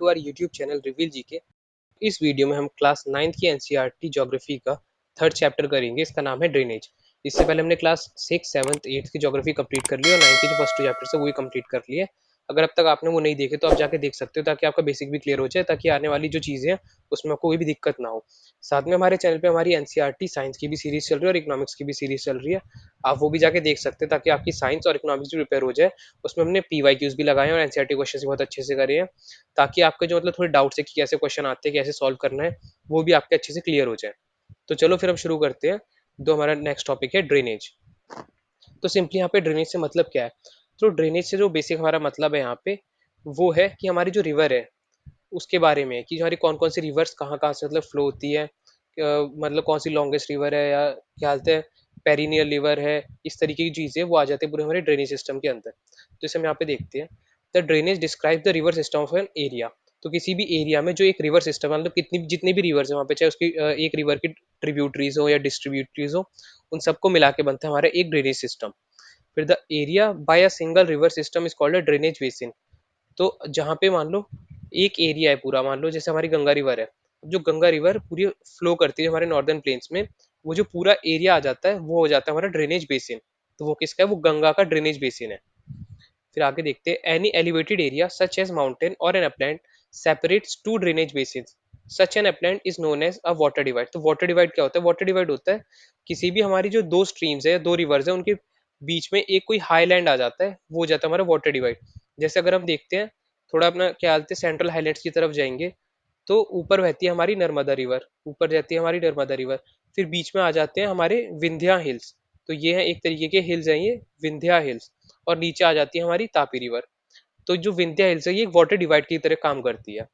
To our YouTube channel reveal GK. इस video में हम क्लास 9th की एनसीईआरटी ज्योग्राफी का थर्ड चैप्टर करेंगे। इसका नाम है ड्रेनेज। इससे पहले हमने क्लास 6, 7th, 8th की ज्योग्राफी कंप्लीट कर ली और 9th के जो फर्स्ट चैप्टर है वो भी कंप्लीट कर लिए। अगर अब तक आपने वो नहीं देखे तो आप जाके देख सकते हो, ताकि आपका बेसिक भी क्लियर हो जाए, ताकि आने वाली जो चीज़ें हैं उसमें आपको कोई भी दिक्कत ना हो। साथ में हमारे चैनल पे हमारी एनसीईआरटी साइंस की भी सीरीज चल रही है और इकोनॉमिक्स की भी सीरीज चल रही है। आप वो भी जाके देख सकते हैं, ताकि आपकी साइंस और इकोनॉमिक्स भी प्रिपेयर हो जाए। उसमें हमने पीवाईक्यूज भी लगाए हैं और एनसीईआरटी क्वेश्चन भी बहुत अच्छे से करे हैं, ताकि आपके जो थोड़े डाउट्स है कि कैसे क्वेश्चन आते हैं, कैसे सॉल्व करना है, वो भी आपके अच्छे से क्लियर हो जाए। तो चलो फिर हम शुरू करते हैं। तो हमारा नेक्स्ट टॉपिक है ड्रेनेज। तो सिंपली यहाँ पे ड्रेनेज से मतलब क्या है? तो ड्रेनेज से जो बेसिक हमारा मतलब है यहाँ पे, वो है कि हमारी जो रिवर है उसके बारे में, कि हमारी कौन कौन सी रिवर्स कहाँ कहाँ से फ्लो होती है। मतलब कौन सी लॉन्गेस्ट रिवर है, या क्या हालते हैं पेरिनियल रिवर है, इस तरीके की चीज़ें वो आ जाती है पूरे हमारे ड्रेनेज सिस्टम के अंदर। तो इसे हम यहाँ पे देखते हैं। The drainage describe the river system of an area. तो किसी भी एरिया में जो एक रिवर सिस्टम है, मतलब कितनी जितनी भी रिवर्स है वहाँ पे, चाहे उसकी एक रिवर की ट्रिब्यूटरीज हो या डिस्ट्रीब्यूटरीज हो, उन सबको मिला के बनता है हमारा एक ड्रेनेज सिस्टम। फिर the area bye a single river system is called a drainage basin. तो जहाँ पे मान लो एक एरिया है पूरा, मान लो जैसे हमारी गंगा रिवर है। जो गंगा रिवर पूरी फ्लो करती है हमारे नॉर्दर्न प्लेन्स में, वो जो पूरा एरिया आ जाता है वो हो जाता है हमारा ड्रेनेज बेसिन। तो वो किसका है? वो गंगा का ड्रेनेज बेसिन है। फिर आगे देखते हैं, any elevated area such as mountain और an upland separates two drainage basin. Such an upland is known as a water divide. तो वाटर डिवाइड क्या होता है? वाटर डिवाइड होता है किसी भी हमारी जो दो स्ट्रीम्स है, दो रिवर्स है, उनके बीच में एक कोई हाईलैंड आ जाता है, वो हो जाता है हमारा वाटर डिवाइड। जैसे अगर हम देखते हैं, थोड़ा अपना क्या हालत है, सेंट्रल हाईलैंड्स की तरफ जाएंगे तो ऊपर बहती है हमारी नर्मदा रिवर, ऊपर जाती है हमारी नर्मदा रिवर। फिर बीच में आ जाते हैं हमारे विंध्या हिल्स। तो ये है एक तरीके के हिल्स हैं, ये विंध्या हिल्स। और नीचे आ जाती है हमारी तापी रिवर। तो जो विंध्या हिल्स है ये एक वाटर डिवाइड की तरह काम करती है।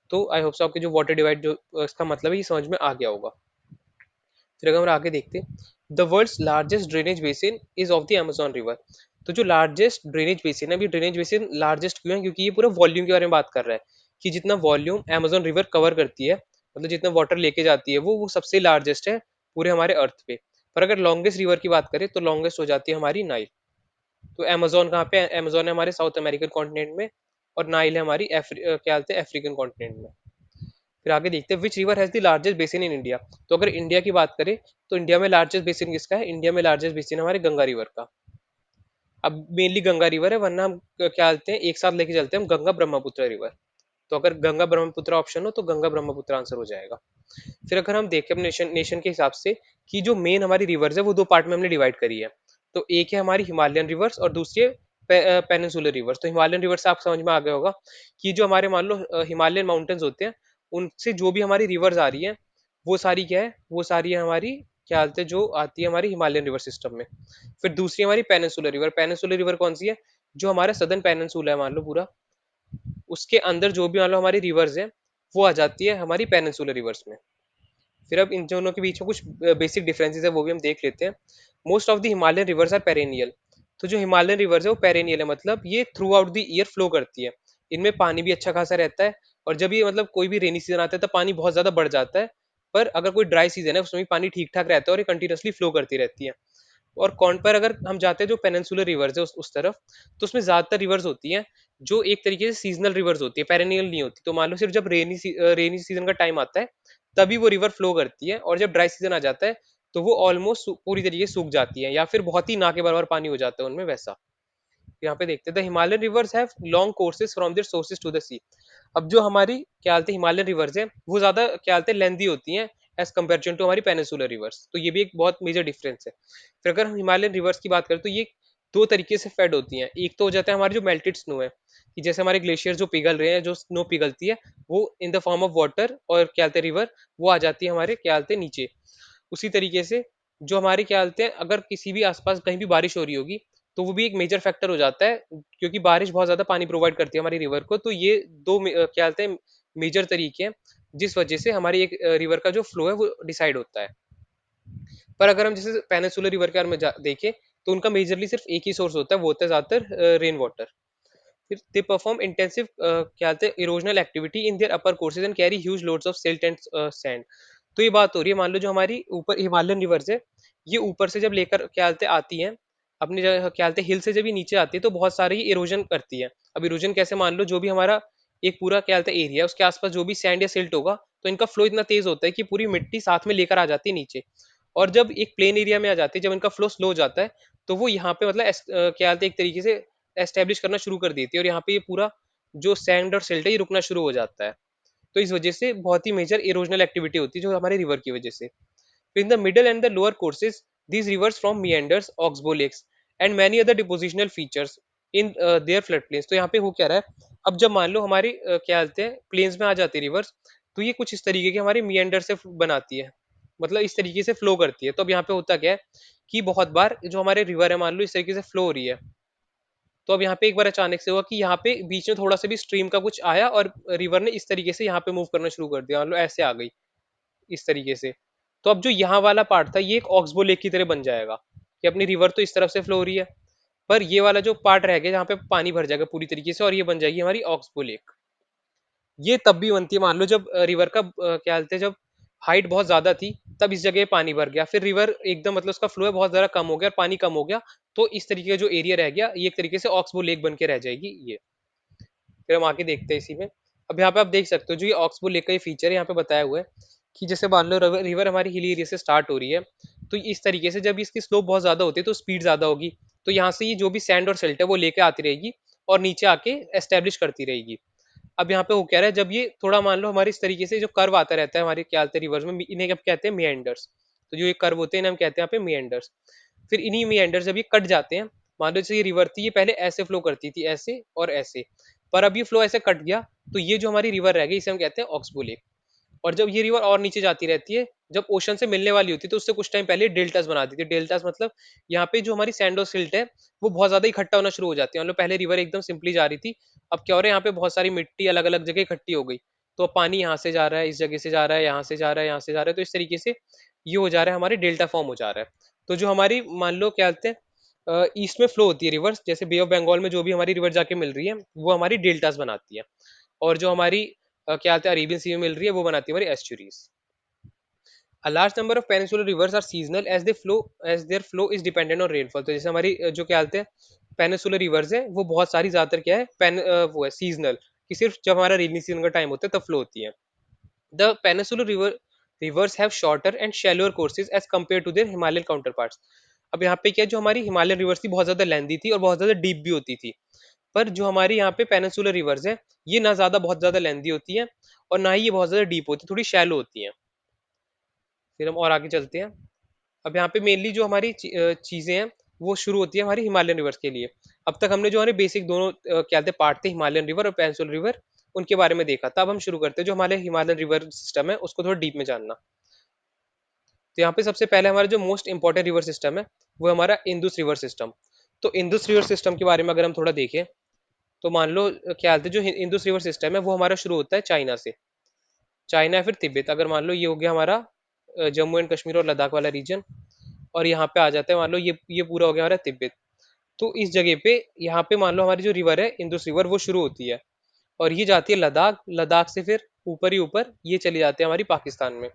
तो आई होप सो आपके जो वाटर डिवाइड जो इसका मतलब है ये समझ में आ गया होगा। फिर अगर हम आगे देखते हैं, the world's largest drainage basin is of the Amazon river. तो जो लार्जेस्ट ड्रेनेज बेसिन है, अभी ड्रेनेज बेसिन लार्जेस्ट क्यों है? क्योंकि ये पूरा वॉल्यूम के बारे में बात कर रहा है, कि जितना वॉल्यूम अमेजोन रिवर कवर करती है, मतलब जितना वाटर लेके जाती है, वो सबसे लार्जेस्ट है पूरे हमारे अर्थ पे। पर अगर लॉन्गेस्ट रिवर की बात करें तो लॉन्गेस्ट हो जाती है हमारी नाइल। तो अमेजोन कहाँ पे? अमेजोन है हमारे साउथ अमेरिकन कॉन्टिनेंट में, और नाइल है हमारी क्या बोलते हैं, अफ्रीकन कॉन्टिनेंट में। फिर आगे देखते हैं, which river has the largest basin in India. तो अगर इंडिया की बात करें तो इंडिया में लार्जेस्ट बेसिन किसका है? इंडिया में लार्जेस्ट बेसिन हमारे गंगा रिवर का। अब मेनली गंगा रिवर है, वरना हम क्या बोलते हैं, एक साथ लेके चलते हैं हम गंगा ब्रह्मपुत्र रिवर। तो अगर गंगा ब्रह्मपुत्र ऑप्शन हो तो गंगा ब्रह्मपुत्र आंसर हो जाएगा। फिर अगर हम देखें अपने नेशन के हिसाब से, कि जो मेन हमारी रिवर्स है वो दो पार्ट में हमने डिवाइड करी है। तो एक है हमारी हिमालयन रिवर्स और दूसरी है पेनिनसुलर रिवर्स। तो हिमालयन रिवर्स आप समझ में आ गया होगा, कि जो हमारे मान लो हिमालयन माउंटेन्स होते हैं, उनसे जो भी हमारी रिवर्स आ रही है, वो सारी क्या है? वो सारी है हमारी क्या हालत है, जो आती है हमारी हिमालयन रिवर सिस्टम में। फिर दूसरी हमारी पेनिनसुलर रिवर। पेनिनसुलर रिवर कौन सी है? जो हमारा सदर्न पेनिनसुला है मान लो पूरा, उसके अंदर जो भी मान लो हमारी रिवर्स है, वो आ जाती है हमारी पेनिनसुलर रिवर्स में। फिर अब इन दोनों के बीच में कुछ बेसिक डिफरेंसेस है, वो भी हम देख लेते हैं। Most of the Himalayan rivers are perennial. तो जो हिमालयन रिवर्स है वो पेरेनियल है, मतलब ये through out the year flow करती है। इनमें पानी भी अच्छा खासा रहता है, और जब ये कोई भी रेनी सीजन आता है तो पानी बहुत ज्यादा बढ़ जाता है। पर अगर कोई ड्राई सीजन है उसमें भी पानी ठीक ठाक रहता है और ये कंटिन्यूसली फ्लो करती रहती है। और कौन पर अगर हम जाते हैं जो पेनिनसुलर रिवर्स है उस तरफ, तो उसमें ज्यादातर रिवर्स होती हैं जो एक तरीके से सीजनल रिवर्स होती है, पेरेनियल नहीं होती। तो मान लो सिर्फ जब रेनी सीजन का टाइम आता है तभी वो रिवर फ्लो करती है, और जब ड्राई सीजन आ जाता है तो वो ऑलमोस्ट पूरी तरीके से सूख जाती है, या फिर बहुत ही ना के बराबर पानी हो जाता है उनमें, वैसा। यहाँ पे देखते हैं, the Himalayan rivers have long courses from their sources to the sea. अब जो हमारी क्या बोलते हैं हिमालयन रिवर्स है, वो ज्यादा क्या बोलते हैं लेंदी होती हैं एज कम्पेरिजन टू हमारी पेनिनसुलर रिवर्स। तो ये भी एक बहुत मेजर डिफरेंस है। फिर अगर हम हिमालयन रिवर्स की बात करें तो ये दो तरीके से फेड होती हैं। एक तो हो जाता है हमारी जो मेल्टेड स्नो है, कि जैसे हमारे ग्लेशियर जो पिघल रहे हैं, जो स्नो पिघलती है, वो in the form of water, और क्या बोलते हैं रिवर, वो आ जाती है हमारे क्या बोलते हैं नीचे। उसी तरीके से जो हमारे क्या बोलते हैं, अगर किसी भी आसपास कहीं भी बारिश हो रही होगी, तो वो भी एक मेजर फैक्टर हो जाता है, क्योंकि बारिश बहुत ज्यादा पानी प्रोवाइड करती है हमारी रिवर को। तो ये दो क्या बोलते हैं मेजर तरीके हैं, जिस वजह से हमारी एक रिवर का जो फ्लो है वो डिसाइड होता है। पर अगर हम जैसे पेनिनसुलर रिवर के बारे में देखें, तो उनका मेजरली सिर्फ एक ही सोर्स होता है, वो होता है ज्यादातर रेन वाटर। फिर दे परफॉर्म इंटेंसिव क्या बोलते हैं erosional activity in their upper courses and carry huge loads of silt and sand. तो ये बात हो रही है, मान लो जो हमारी ऊपर हिमालयन रिवर्स है, ये ऊपर से जब लेकर क्या बोलते हैं आती हैं अपनी जगह, क्या बोलते हैं हिल से जब ये नीचे आती है तो बहुत सारी इरोजन करती है। अब इरोजन कैसे? मान लो जो भी हमारा एक पूरा क्या होता है एरिया, उसके आसपास जो भी सैंड या सिल्ट होगा, तो इनका फ्लो इतना तेज होता है कि पूरी मिट्टी साथ में लेकर आ जाती है नीचे। और जब एक प्लेन एरिया में आ जाती है, जब इनका फ्लो स्लो हो जाता है, तो वो यहाँ पे मतलब क्या बोलते हैं, एक तरीके से एस्टेब्लिश करना शुरू कर देती है, और यहाँ पे ये पूरा जो सैंड और सिल्ट है ये रुकना शुरू हो जाता है। तो इस वजह से बहुत ही मेजर इरोजनल एक्टिविटी होती है जो हमारे रिवर की वजह से। In the middle and the lower courses, these rivers form meanders, oxbow lakes, and many other depositional features in their floodplains. तो यहाँ पे हो क्या रहा है, अब जब मान लो हमारी क्या बोलते हैं प्लेन्स में आ जाती है रिवर्स, तो ये कुछ इस तरीके के हमारे मियंडर से बनाती है, मतलब इस तरीके से फ्लो करती है। तो अब यहाँ पे होता क्या है कि बहुत बार जो हमारे रिवर है मान लो इस तरीके से फ्लो हो रही है, तो अब यहाँ पे एक बार अचानक से हुआ कि यहाँ पे बीच में थोड़ा सा भी स्ट्रीम का कुछ आया और रिवर ने इस तरीके से यहाँ पे मूव करना शुरू कर दिया, मान लो ऐसे आ गई इस तरीके से। तो अब जो यहाँ वाला पार्ट था ये एक ऑक्सबो लेक की तरह बन जाएगा कि अपनी रिवर तो इस तरफ से फ्लो हो रही है, पर ये वाला जो पार्ट रह गया जहाँ पे पानी भर जाएगा पूरी तरीके से, और ये बन जाएगी हमारी ऑक्सबो लेक। ये तब भी बनती है मान लो जब रिवर का क्या बोलते हैं, जब हाइट बहुत ज्यादा थी तब इस जगह पानी भर गया, फिर रिवर एकदम मतलब उसका फ्लो है बहुत ज्यादा कम हो गया और पानी कम हो गया, तो इस तरीके का जो एरिया रह गया ये एक तरीके से ऑक्सबो लेक बन के रह जाएगी ये। फिर हम आगे देखते हैं इसी में। अब यहाँ पे आप देख सकते हो जो ये ऑक्सबो लेक का ये फीचर है यहाँ पे बताया हुआ है कि जैसे मान लो रिवर रिवर हमारी हिली एरिया से स्टार्ट हो रही है, तो इस तरीके से जब इसकी स्लोप बहुत ज्यादा होती है तो स्पीड ज्यादा होगी, तो यहाँ से ये जो भी सैंड और सिल्ट है वो लेके आती रहेगी और नीचे आके एस्टेब्लिश करती रहेगी। अब यहाँ पे वो कह रहा है जब ये थोड़ा मान लो हमारे इस तरीके से जो कर्व आता रहता है हमारे क्या बोलते हैं रिवर्स में, इन्हें अब कहते हैं मियंडर्स। तो जो ये कर्व होते हैं इन्हें हम कहते हैं यहाँ पे मियंडर्स। फिर इन्हीं मियंडर्स जब ये कट जाते हैं, मान लो जैसे ये रिवर थी ये पहले ऐसे फ्लो करती थी ऐसे और ऐसे, पर अब ये फ्लो ऐसे कट गया, तो ये जो हमारी रिवर रह गई इसे हम कहते हैं ऑक्सबो लेक। और जब ये रिवर और नीचे जाती रहती है, जब ओशन से मिलने वाली होती है तो उससे कुछ टाइम पहले डेल्टास बना दी थी। डेल्टास मतलब यहाँ पे जो हमारी सैंड और सिल्ट है वो बहुत ज्यादा इकट्ठा होना शुरू हो जाती है, मतलब पहले रिवर एकदम सिंपली जा रही थी, अब क्या हो रहा है यहाँ पे बहुत सारी मिट्टी अलग अलग जगह इकट्ठी हो गई, तो पानी यहाँ से जा रहा है, इस जगह से जा रहा है, यहाँ से जा रहा है, यहाँ से जा रहा है, तो इस तरीके से ये हो जा रहा है हमारे डेल्टा फॉर्म हो जा रहा है। तो जो हमारी मान लो क्या कहते हैं ईस्ट में फ्लो होती है रिवर्स, जैसे बे ऑफ बंगाल में जो भी हमारी रिवर जाके मिल रही है वो हमारी डेल्टास बनाती है, और जो हमारी क्या कहते हैं अरेबियन सी में मिल रही है वो बनाती है हमारी estuaries. A large number of peninsular rivers are seasonal as they flow as their flow is dependent on rainfall। तो जैसे हमारी जो क्या बोलते हैं पेनिसुलर रिवर्स है वो बहुत सारी ज्यादातर क्या है वो है सीजनल, कि सिर्फ जब हमारा रेनी सीजन का टाइम होता है तब फ्लो होती है। The peninsular rivers have shorter and shallower courses as compared to their Himalayan counterparts। अब यहाँ पे क्या है, जो हमारी हिमालयन रिवर्स थी बहुत ज्यादा लेंदी थी और बहुत ज्यादा डीप भी होती थी, पर जो हमारी यहाँ पे पेनिसुलर रिवर्स है ये ना ज्यादा बहुत ज्यादा लेंदी होती है और ना ही ये बहुत ज्यादा डीप होती है, थोड़ी शैलो होती है। फिर हम और आगे चलते हैं। अब यहाँ पे मेनली जो हमारी चीजें हैं वो शुरू होती है हमारी हिमालयन रिवर्स के लिए। अब तक हमने जो हमारे बेसिक दोनों क्या कहते हैं पार्ट थे हिमालयन रिवर और पेंसुलर रिवर, उनके बारे में देखा था। अब हम शुरू करते हैं जो हमारे हिमालयन रिवर सिस्टम है उसको थोड़ा डीप में जानना। तो यहाँ पे सबसे पहले हमारा जो मोस्ट इंपॉर्टेंट रिवर सिस्टम है वो है हमारा इंदुस रिवर सिस्टम। तो इंदुस रिवर सिस्टम के बारे में अगर हम थोड़ा देखें, तो मान लो क्या हालत है, जो इंदुस रिवर सिस्टम है वो हमारा शुरू होता है चाइना से, चाइना या फिर तिब्बत। अगर मान लो ये हो गया हमारा जम्मू एंड कश्मीर और लद्दाख वाला रीजन, और यहाँ पे आ जाता है मान लो ये पूरा हो गया हमारा तिब्बत। तो इस जगह पे यहाँ पे मान लो हमारी जो रिवर है इंदुस रिवर वो शुरू होती है और ये जाती है लद्दाख, लद्दाख से फिर ऊपर ही ऊपर ये चली जाती है हमारी पाकिस्तान में।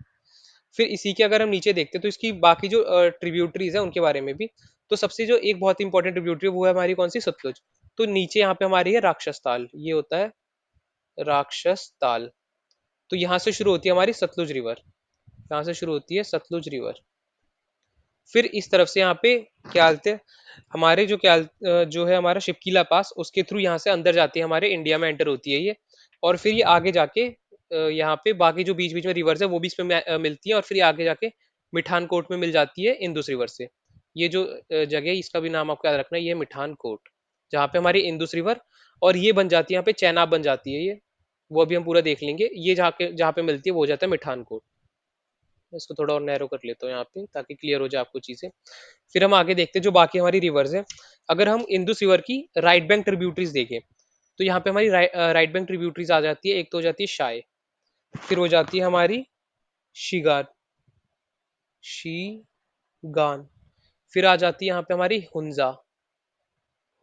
फिर इसी के अगर हम नीचे देखते हैं तो इसकी बाकी जो ट्रिब्यूटरीज है उनके बारे में भी, तो सबसे जो एक बहुत इंपॉर्टेंट ट्रिब्यूटरी वो है हमारी कौन सी, सतलुज। तो नीचे यहाँ पे हमारी है राक्षस ताल, ये होता है राक्षस ताल। तो यहाँ से शुरू होती है हमारी सतलुज रिवर, यहाँ से शुरू होती है सतलुज रिवर। फिर इस तरफ से यहाँ पे क्या बोलते हैं हमारे जो जो है हमारा शिपकीला पास, उसके थ्रू यहाँ से अंदर जाती है हमारे इंडिया में एंटर होती है ये, और फिर ये आगे जाके यहाँ पे बाकी जो बीच बीच में रिवर्स है वो भी इसमें मिलती है, और फिर ये आगे जाके मिठान कोट में मिल जाती है इंदुस रिवर से। ये जो जगह है इसका भी नाम आपको याद रखना है, ये है मिठान कोट, जहाँ पे हमारी इंदुस रिवर और ये बन जाती है यहाँ पे चैनाब बन जाती है ये, वो अभी हम पूरा देख लेंगे। ये जहाँ पे मिलती है वो हो जाता है मिठान कोट। मैं इसको थोड़ा और नैरो कर लेता हूँ यहाँ पे ताकि क्लियर हो जाए आपको चीजें। फिर हम आगे देखते हैं जो बाकी हमारी रिवर्स हैं। अगर हम इंदुस रिवर की राइट बैंक ट्रिब्यूटरीज देखें, तो यहाँ पे हमारी राइट बैंक ट्रिब्यूटरीज आ जाती है। एक तो हो जाती है शाय, फिर हो जाती है हमारी शीगार, शीगान, फिर आ जाती है यहाँ पे हमारी हुंजा,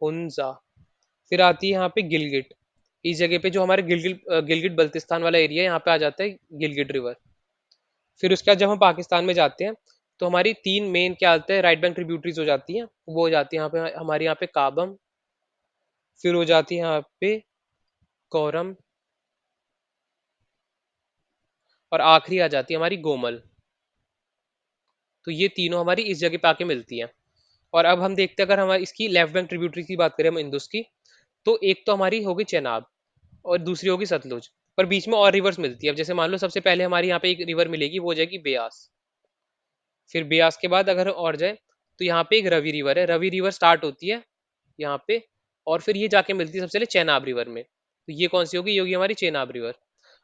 हुंजा, फिर आती है यहाँ पे गिलगिट। इस जगह पे जो हमारे गिलगिट बल्तिस्तान वाला एरिया है यहाँ पे आ जाता है गिलगिट रिवर। फिर उसके बाद जब हम पाकिस्तान में जाते हैं तो हमारी तीन मेन क्या आते हैं राइट बैंक ट्रिब्यूटरीज हो जाती हैं, वो हो जाती है यहाँ पे हमारे यहाँ पे काबम, फिर हो जाती है यहाँ पे कोरम, और आखिरी आ जाती है हमारी गोमल। तो ये तीनों हमारी इस जगह पे आके मिलती हैं। और अब हम देखते हैं, अगर हमारी इसकी लेफ्ट बैंक ट्रिब्यूटरी की बात करें हम इंदुस की, तो एक तो हमारी होगी चेनाब और दूसरी होगी सतलुज। पर बीच में और रिवर्स मिलती है। अब जैसे मान लो सबसे पहले हमारी यहाँ पे एक रिवर मिलेगी, वो हो जाएगी ब्यास। फिर ब्यास के बाद अगर और जाए तो यहाँ पे एक रवि रिवर है, रवि रिवर स्टार्ट होती है यहाँ पे, और फिर ये जाके मिलती है सबसे पहले चेनाब रिवर में। तो ये कौन सी होगी? ये होगी हमारी चेनाब रिवर।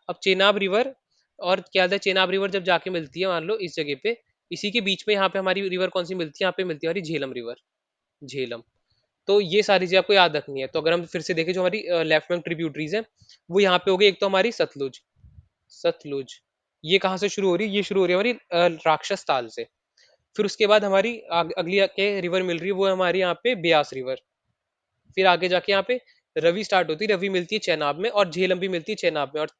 अब चेनाब रिवर और क्या होता है, चेनाब रिवर जब जाके मिलती है मान लो इस जगह पे, इसी के बीच में यहाँ पे हमारी रिवर कौन सी मिलती है? यहाँ पे मिलती है हमारी झेलम रिवर, झेलम। तो ये सारी चीजें आपको याद रखनी है। तो अगर हम फिर से देखें, जो हमारी लेफ्ट में ट्रिब्यूटरीज है, वो यहाँ पे हो गई। एक तो हमारी सतलुज, सतलुज ये कहाँ से शुरू हो रही है? ये शुरू हो रही है हमारी राक्षस ताल से। फिर उसके बाद हमारी अगली के रिवर मिल रही है, वो है हमारी यहाँ पे ब्यास रिवर। फिर आगे जाके यहाँ पे रवि स्टार्ट होती है, रवि मिलती है चेनाब में, और झेलम भी मिलती है चेनाब में, और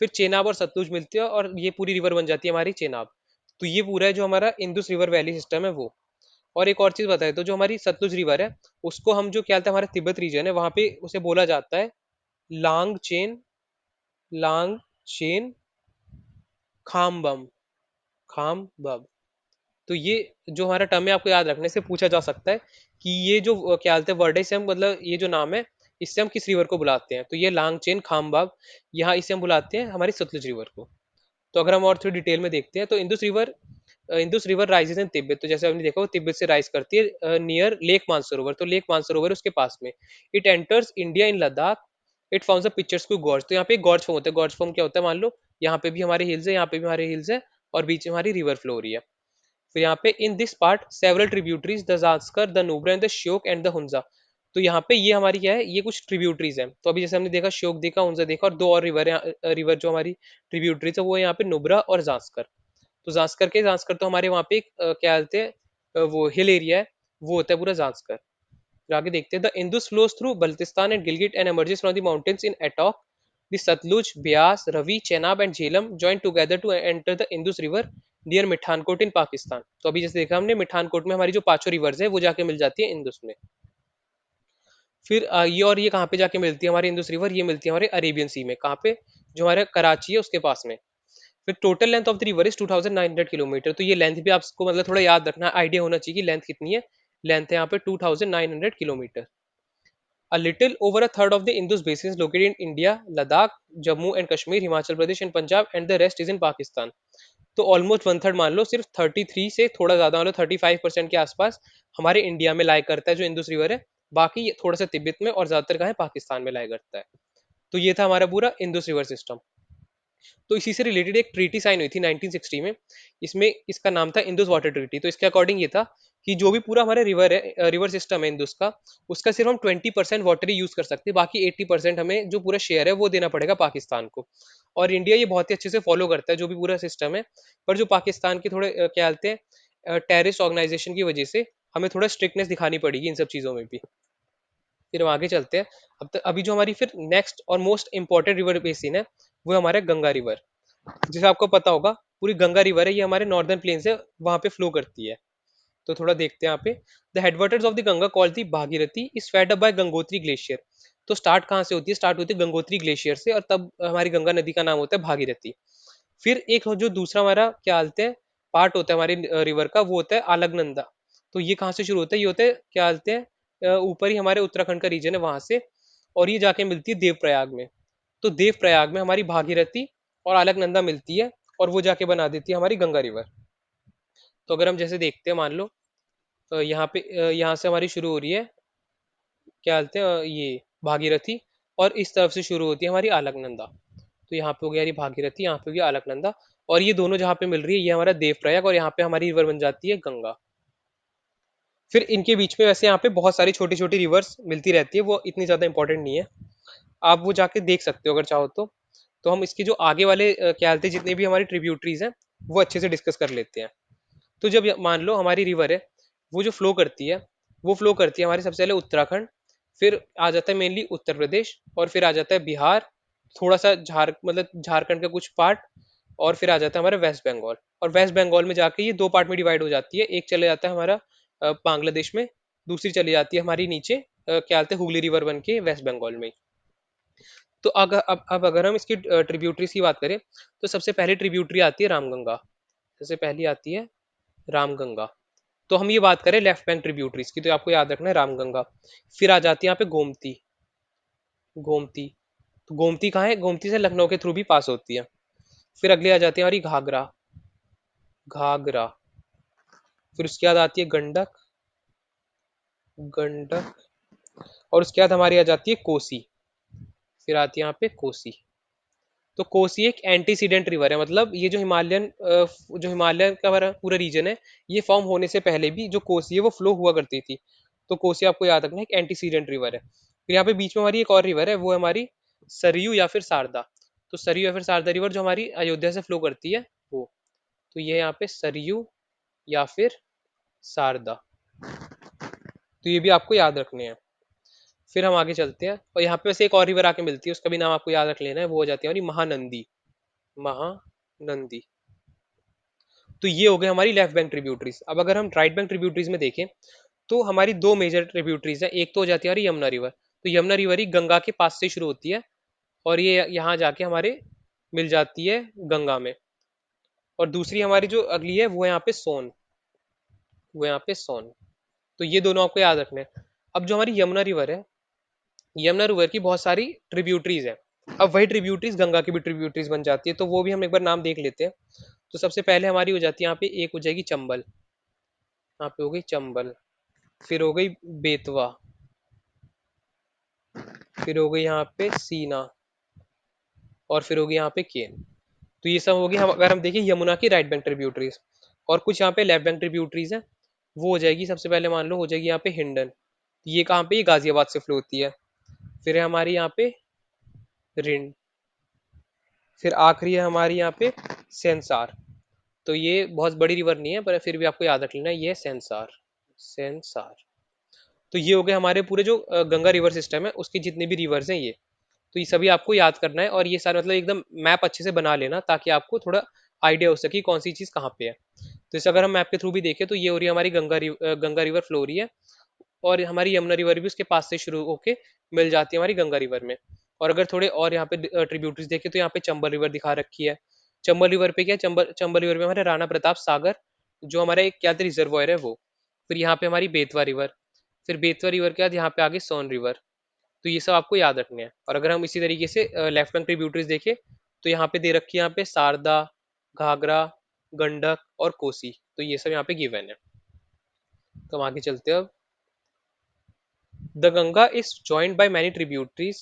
फिर चेनाब और सतलुज मिलती है, और ये पूरी रिवर बन जाती है हमारी चेनाब। तो ये पूरा है जो हमारा इंदुस रिवर वैली सिस्टम है वो। और एक और चीज बताए तो, जो हमारी सतलुज रिवर है, उसको हम जो क्या बोलते हैं, हमारा तिब्बत रीजन है वहां पे उसे बोला जाता है लांग चेन, लांग चेन खामबम, खामबम। तो ये जो हमारा टर्म है, आपको याद रखने से पूछा जा सकता है कि ये जो क्या बोलते हैं वर्ड है, इसे हम मतलब ये जो नाम है, इससे हम किस रिवर को बुलाते हैं? तो ये लांगचेन खामबाब, यहाँ इसे हम बुलाते हैं हमारी सतलुज रिवर को। तो अगर हम और थोड़ी डिटेल में देखते हैं, तो Indus river rises in Tibet. तो जैसे हमने देखा वो तिब्बत से राइज करती है नियर लेक मानसरोवर। तो लेक मानसरोवर उसके पास में। It enters India in Ladakh. It forms the pictures को गॉर्ज। तो यहाँ पे गॉर्ज फॉर्म होता है। गॉर्ज फॉर्म क्या होता है? मान लो यहाँ पे भी हमारे हिल्स है, यहाँ पे भी हमारे हिल्स है, और बीच में हमारी रिवर फ्लो हो रही है। फिर यहाँ पे in this part several tributaries the Zanskar, the Nubra and the Shyok and the Hunza. तो यहाँ पे ये हमारी क्या है? ये कुछ ट्रिब्यूटरीज हैं। तो अभी जैसे हमने देखा श्योक देखा, हुंजा देखा, और दो और रिवर है, रिवर जो हमारी ट्रिब्यूटरीज है वो है यहाँ पे नुब्रा और जांस्कर। तो जांस्कर तो हमारे वहाँ पे एक क्या बोलते हैं वो हिल एरिया है, वो होता है पूरा जांस्कर। फिर आगे देखते हैं, the Indus flows through Baltistan and Gilgit and emerges from the mountains in Attock. The Satluj, Beas, Ravi, Chenab and Jhelum join together to enter the Indus River near Mithankot in Pakistan. तो अभी जैसे देखा हमने, मिठानकोट में हमारी जो पांचों रिवर्स है वो जाके मिल जाती है इंदुस में। फिर ये और ये कहाँ पे जाके मिलती है हमारी इंदुस रिवर? ये मिलती है हमारे अरेबियन सी में। कहाँ पे? जो हमारे कराची है उसके पास में। फिर total length of the river is 2900 kilometre. तो ये लेंथ भी आपको मतलब थोड़ा याद रखना, आइडिया होना चाहिए कि लेंथ कितनी है। लेंथ है यहाँ पे 2900 kilometre. A little over a third of the Indus basin is located in India, Ladakh, Jammu and Kashmir, Himachal Pradesh and Punjab, and the rest is in Pakistan. तो almost one third मान लो, सिर्फ 33 से थोड़ा ज्यादा मान लो 35% के आसपास हमारे इंडिया में लाई करता है जो इंदुस रिवर है। बाकी थोड़ा सा तिब्बत में, और ज्यादातर कहाँ है? पाकिस्तान में लाई करता है। तो ये था हमारा पूरा इंदुस रिवर सिस्टम। तो इसी से रिलेटेड एक ट्रीटी साइन हुई थी 1960 में। इसमें इसका नाम था इंदुस वाटर ट्रीटी। तो इसके अकॉर्डिंग ये था कि जो भी पूरा हमारा रिवर है, रिवर सिस्टम है इंदुस का, उसका सिर्फ हम 20% वाटर ही यूज कर सकते हैं। बाकी 80% हमें जो पूरा शेयर है वो देना पड़ेगा पाकिस्तान को। और इंडिया ये बहुत ही अच्छे से फॉलो करता है जो भी पूरा सिस्टम है। पर जो पाकिस्तान के थोड़े क्या बोलते हैं टेररिस्ट ऑर्गेनाइजेशन की वजह से हमें थोड़ा स्ट्रिक्टनेस दिखानी पड़ेगी इन सब चीजों में भी। फिर हम आगे चलते हैं। अब तक अभी जो हमारी फिर नेक्स्ट और मोस्ट इंपॉर्टेंट रिवर बेसिन है, वो हमारा गंगा रिवर। जैसे आपको पता होगा, पूरी गंगा रिवर है, ये हमारे नॉर्दर्न प्लेन से वहां पे फ्लो करती है। तो थोड़ा देखते हैं यहाँ पे। The headwaters of the Ganga called the Bhagirathi is fed up by Gangotri glacier. तो स्टार्ट कहाँ से होती है? स्टार्ट होती है गंगोत्री ग्लेशियर से, और तब हमारी गंगा नदी का नाम होता है भागीरथी। फिर एक जो दूसरा हमारा क्या बोलते हैं पार्ट होता है हमारे रिवर का, वो होता है अलकनंदा। तो ये कहाँ से शुरू होता है? ये होता है क्या बोलते हैं ऊपर ही हमारे उत्तराखंड का रीजन है वहां से, और ये जाके मिलती है देवप्रयाग में। तो देवप्रयाग में हमारी भागीरथी और अलकनंदा मिलती है, और वो जाके बना देती है हमारी गंगा रिवर। तो अगर हम जैसे देखते हैं, मान लो यहाँ पे यहाँ से हमारी शुरू हो रही है क्या बोलते हैं ये भागीरथी, और इस तरफ से शुरू होती है हमारी अलकनंदा। तो यहाँ पे हो गया हमारी भागीरथी, यहाँ पे हो गया अलकनंदा, और ये दोनों जहाँ पे मिल रही है ये हमारा देवप्रयाग, और यहाँ पे हमारी रिवर बन जाती है गंगा। फिर इनके बीच में वैसे यहाँ पे बहुत सारी छोटी छोटी रिवर्स मिलती रहती है, वो इतनी ज्यादा इंपॉर्टेंट नहीं है। आप वो जाके देख सकते हो अगर चाहो तो हम इसके जो आगे वाले क्या बोलते हैं जितने भी हमारी ट्रिब्यूटरीज हैं वो अच्छे से डिस्कस कर लेते हैं। तो जब मान लो हमारी रिवर है, वो जो फ्लो करती है, वो फ्लो करती है हमारे सबसे पहले उत्तराखंड, फिर आ जाता है मेनली उत्तर प्रदेश, और फिर आ जाता है बिहार, थोड़ा सा मतलब झारखंड का कुछ पार्ट, और फिर आ जाता है हमारा वेस्ट बंगाल। और वेस्ट बंगाल में जाके ये दो पार्ट में डिवाइड हो जाती है। एक चले जाता है हमारा बांग्लादेश में, दूसरी चली जाती है हमारी नीचे क्या बोलते हैं हुगली रिवर बन के वेस्ट बंगाल में। तो अगर अब अगर हम इसकी ट्रिब्यूटरीज की बात करें, तो सबसे पहली ट्रिब्यूटरी आती है रामगंगा। सबसे पहली आती है रामगंगा। तो हम ये बात करें लेफ्ट बैंक ट्रिब्यूटरीज की, तो आपको याद रखना है रामगंगा। फिर आ जाती है यहाँ पे गोमती। गोमती, तो गोमती कहाँ है? गोमती से लखनऊ के थ्रू भी पास होती है। फिर अगली आ जाती है हमारी घाघरा। घाघरा। फिर उसके बाद आती है गंडक। गंडक। और उसके बाद हमारी आ जाती है कोसी। फिर आती है यहाँ पे कोसी। तो कोसी एक एंटीसीडेंट रिवर है, मतलब ये जो हिमालयन जो हिमालय का हमारा पूरा रीजन है, ये फॉर्म होने से पहले भी जो कोसी है वो फ्लो हुआ करती थी। तो कोसी आपको याद रखना है, एक एंटीसीडेंट रिवर है। फिर यहाँ पे बीच में हमारी एक और रिवर है, वो है हमारी सरयू या फिर शारदा। तो सरयू या फिर शारदा रिवर जो हमारी अयोध्या से फ्लो करती है वो। तो ये यहाँ पे सरयू या फिर शारदा। तो ये भी आपको याद रखने हैं। फिर हम आगे चलते हैं, और यहाँ पे वैसे एक और रिवर आके मिलती है, उसका भी नाम आपको याद रख लेना है, वो हो जाती है हमारी महानंदी। महानंदी। तो ये हो गए हमारी लेफ्ट बैंक ट्रिब्यूटरीज। अब अगर हम राइट बैंक ट्रिब्यूटरीज में देखें, तो हमारी दो मेजर ट्रिब्यूटरीज है। एक तो हो जाती है हमारी यमुना रिवर। तो यमुना रिवर ही गंगा के पास से शुरू होती है, और ये यहाँ जाके हमारे मिल जाती है गंगा में। और दूसरी हमारी जो अगली है वो है यहाँ पे सोन। वो यहाँ पे सोन। तो ये दोनों आपको याद रखने हैं। अब जो हमारी यमुना रिवर है, यमुना रिवर की बहुत सारी ट्रिब्यूटरीज है। अब वही ट्रिब्यूटरीज गंगा की भी ट्रिब्यूटरीज बन जाती है, तो वो भी हम एक बार नाम देख लेते हैं। तो सबसे पहले हमारी हो जाती है यहाँ पे, एक हो जाएगी चंबल। यहाँ पे हो गई चंबल। फिर हो गई बेतवा। फिर हो गई यहाँ पे सीना। और फिर हो गई यहाँ पे केन। तो ये सब होगी, हम अगर हम देखें यमुना की राइट बैंक ट्रिब्यूटरीज। और कुछ यहाँ पे लेफ्ट बैंक ट्रिब्यूटरीज है। वो हो जाएगी, सबसे पहले मान लो हो जाएगी यहाँ पे हिंडन। ये कहाँ पे? ये गाजियाबाद से फ्लो होती है। फिर है हमारी यहाँ पे रिंड। फिर आखिरी है हमारी यहाँ पे सेंसार। तो ये बहुत बड़ी रिवर नहीं है, पर फिर भी आपको याद रख लेना है, ये है सेंसार। सेंसार। तो ये हो गए हमारे पूरे जो गंगा रिवर सिस्टम है उसकी जितनी भी रिवर्स हैं ये। तो ये सभी आपको याद करना है, और ये सारा मतलब एकदम मैप अच्छे से बना लेना, ताकि आपको थोड़ा आइडिया हो सके कौन सी चीज़ कहाँ पे है। तो इसे अगर हम मैप के थ्रू भी देखें, तो ये हो रही है हमारी गंगा रिवर फ्लो हो रही है। और हमारी यमुना रिवर भी उसके पास से शुरू होके मिल जाती है हमारी गंगा रिवर में। और अगर थोड़े और यहाँ पे ट्रिब्यूटरीज देखें, तो यहाँ पे चंबल रिवर दिखा रखी है। चंबल रिवर पे क्या है? चंबल रिवर में हमारे राणा प्रताप सागर, जो हमारा एक क्या रिजर्वॉयर है वो। फिर यहाँ पे हमारी बेतवा रिवर। फिर बेतवा रिवर के बाद यहाँ पे आगे सोन रिवर। तो ये सब आपको याद रखने हैं। और अगर हम इसी तरीके से लेफ्ट बैंक ट्रिब्यूटरीज देखें, तो यहाँ पे दे रखी है यहाँ पे शारदा, घाघरा, गंडक और कोसी। तो ये सब यहाँ पे गिवन है। तो हम आगे चलते हैं अब। The Ganga is joined by many tributaries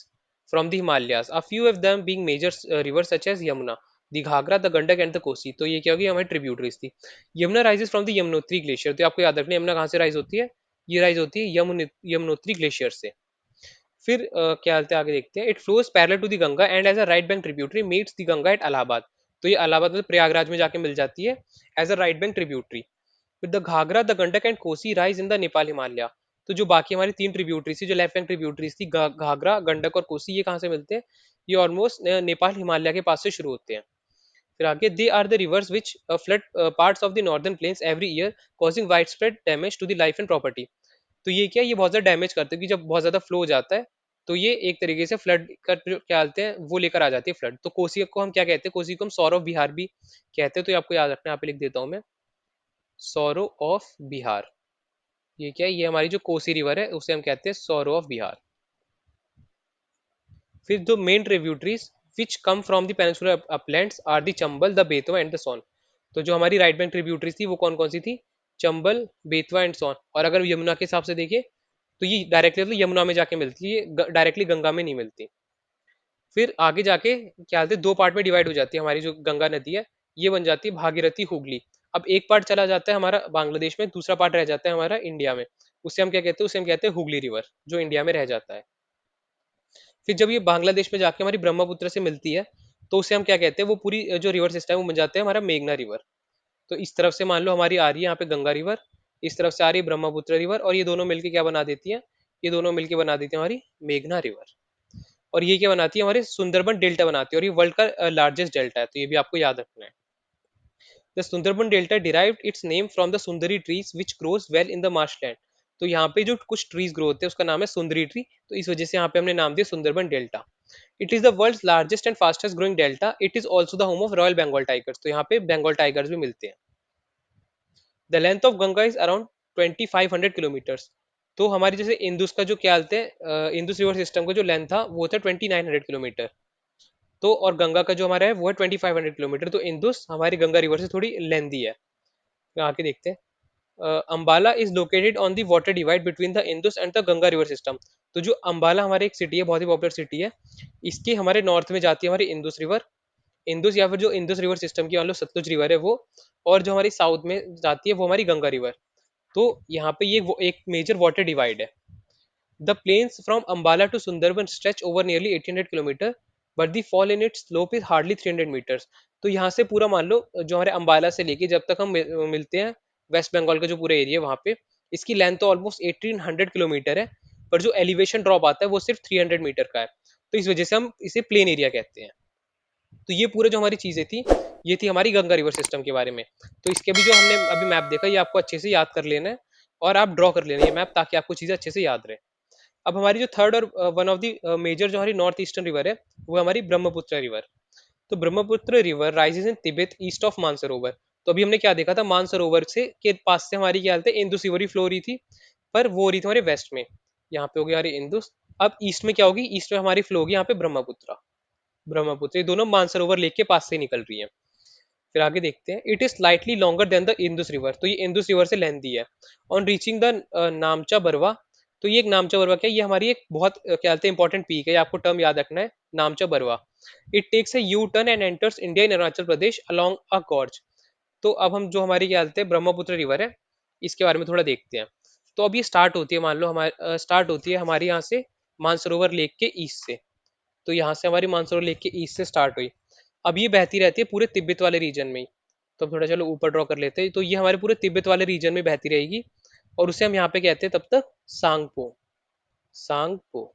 from the Himalayas, a few of them being major rivers such as Yamuna, the Ghagra, the Gandak and the Kosi. तो ये क्या होगी? हमारी ट्रिब्यूटरीज थी। Yamuna rises from the Yamunotri glacier. तो आपको याद रखना है यमुना कहाँ से राइज होती है? ये राइज होती है यमुनोत्री ग्लेशियर से। फिर क्या हालत है, आगे देखते हैं। It flows parallel to the Ganga and as a right bank tributary meets the Ganga at Allahabad. तो ये इलाहाबाद में प्रयागराज में जाके मिल जाती है as a right bank tributary. फिर the Ghaghara, the Gandak and Kosi rise in the Nepal Himalaya. तो जो बाकी हमारी तीन ट्रिब्यूटरीज थी, जो लेफ्ट बैंक ट्रिब्यूटरीज थी, घाघरा, गंडक और कोसी, ये कहाँ से मिलते हैं? ये ऑलमोस्ट नेपाल हिमालय के पास से शुरू होते हैं। फिर आगे, they are the rivers which flood parts of the northern plains every year, causing wide spread damage to the life and property. तो ये क्या है? ये बहुत ज्यादा डैमेज करते हैं, कि जब बहुत ज्यादा फ्लो हो जाता है, तो ये एक तरीके से फ्लड का जो क्या बोलते हैं वो लेकर आ जाती है फ्लड। तो कोसी को हम क्या कहते हैं? कोसी को हम सौरव विहार भी कहते हैं। तो ये आपको याद रखना है, यहाँ पे लिख देता हूँ मैं, सौरो ऑफ बिहार। ये क्या है? ये हमारी जो कोसी रिवर है उसे हम कहते हैं सौरो ऑफ बिहार। फिर दो main tributaries which come from the peninsular uplands are the Chambal, the Betwa and the Son. तो जो हमारी राइट बैंक ट्रिब्यूटरीज थी वो कौन कौन सी थी? चंबल, बेतवा एंड सोन। और अगर यमुना के हिसाब से देखिए, तो ये डायरेक्टली मतलब यमुना में जाके मिलती है, ये डायरेक्टली गंगा में नहीं मिलती। फिर आगे जाके क्या बोलते हैं, दो पार्ट में डिवाइड हो जाती है हमारी जो गंगा नदी है। ये बन जाती है भागीरथी, हुगली। अब एक पार्ट चला जाता है हमारा बांग्लादेश में, दूसरा पार्ट रह जाता है हमारा इंडिया में। उसे हम क्या कहते हैं? उसे हम कहते हैं हुगली रिवर, जो इंडिया में रह जाता है। फिर जब ये बांग्लादेश में जाके हमारी ब्रह्मपुत्र से मिलती है, तो उसे हम क्या कहते हैं? वो पूरी जो रिवर सिस्टम है वो बन जाता है हमारा मेघना रिवर। तो इस तरफ से मान लो हमारी आ रही है यहाँ पे गंगा रिवर, इस तरफ से आ रही है ब्रह्मपुत्र रिवर, और ये दोनों मिलके क्या बना देती है? ये दोनों मिलके बना देती है हमारी मेघना रिवर। और ये क्या बनाती है? हमारे सुंदरबन डेल्टा बनाती है, और ये वर्ल्ड का लार्जेस्ट डेल्टा है। तो ये भी आपको याद रखना है। The Sundarban delta derived its name from the sundari trees which grows well in the marshland. तो यहाँ पे जो कुछ ट्रीज ग्रो होते हैं उसका नाम है सुंदरी ट्री, तो इस वजह से यहाँ पे हमने नाम दिया Sundarban delta. It is the world's largest and fastest growing delta, it is also the home of royal Bengal tigers, तो यहाँ पे बंगाल टाइगर्स भी मिलते हैं। The length of Ganga is around 2500 kilometres, तो हमारी जैसे इंदुस का जो क्या बोलते हैं, इंदुस रिवर सिस्टम का जो लेंथ था वो था 2900 किलोमीटर, तो और गंगा का जो हमारा है वो है 2500 किलोमीटर, तो इंदुस हमारी गंगा रिवर से थोड़ी लेंदी है। तो आके देखते हैं। Ambala is located on the water divide between the Indus and the Ganga river system, तो जो अंबाला हमारी एक सिटी है, बहुत ही पॉपुलर सिटी है, इसके हमारे नॉर्थ में जाती है हमारी इंदुस रिवर, इंदुस या फिर जो इंदुस रिवर सिस्टम की मान लो सतलुज रिवर है वो, और जो हमारी साउथ में जाती है वो हमारी गंगा रिवर। तो यहाँ पे ये एक मेजर वाटर डिवाइड है। The plains from Ambala to Sundarban stretch over nearly 1800 kilometre, but the fall in its slope is hardly 300 metres, तो यहाँ से पूरा मान लो जो हमारे अंबाला से लेके जब तक हम मिलते हैं वेस्ट बंगाल का जो पूरा एरिया है वहाँ पे, इसकी लेंथ तो ऑलमोस्ट 1800 किलोमीटर है, पर जो एलिवेशन ड्रॉप आता है वो सिर्फ 300 मीटर का है, तो इस वजह से हम इसे प्लेन एरिया कहते हैं। तो ये पूरे जो हमारी चीजें थी, ये थी हमारी गंगा रिवर सिस्टम के बारे में। तो इसके भी जो हमने अभी मैप देखा ये आपको अच्छे से याद कर लेना है, और आप ड्रॉ कर लेना ये मैप ताकि आपको चीजें अच्छे से याद रहे। अब हमारी जो थर्ड और वन ऑफ द मेजर जो हमारी नॉर्थ ईस्टर्न रिवर है वो हमारी ब्रह्मपुत्र रिवर। तो Brahmaputra river rises in Tibet east of Mansarovar, तो अभी हमने क्या देखा था, मानसरोवर से के पास से हमारी क्या हालत है, इंदुस रिवर ही फ्लो हो रही थी, पर वो हो रही थी हमारे वेस्ट में, यहाँ पे हो गया हमारी इंदुस। अब ईस्ट में क्या होगी, ईस्ट में हमारी फ्लो होगी यहाँ पे ब्रह्मपुत्र, ब्रह्मपुत्र ये दोनों मानसरोवर लेक के पास से निकल रही है। फिर आगे देखते हैं, it is slightly longer than the Indus river, तो ये इंदुस रिवर से लेंथी है। ऑन रीचिंग द नामचा बरवा, तो ये एक नामचा बरवा क्या है, ये हमारी एक बहुत क्या बोलते हैं इंपॉर्टेंट पीक है, ये आपको टर्म याद रखना है, Namcha Barwa. It takes a U turn and enters India in Arunachal Pradesh along a gorge. तो अब हम जो हमारी क्या बोलते हैं ब्रह्मपुत्र रिवर है इसके बारे में थोड़ा देखते हैं। तो अब ये स्टार्ट होती है, मान लो हमारे स्टार्ट होती है हमारे यहाँ से मानसरोवर लेक के ईस्ट से, तो यहाँ से हमारी मानसरोवर लेक के ईस्ट से स्टार्ट हुई। अब ये बहती रहती है पूरे तिब्बत वाले रीजन में ही, तो हम थोड़ा चलो ऊपर ड्रॉ कर लेते हैं, तो ये हमारे पूरे तिब्बत वाले रीजन में बहती रहेगी, और उसे हम यहाँ पे कहते हैं तब तक सांगपो, सांगपो।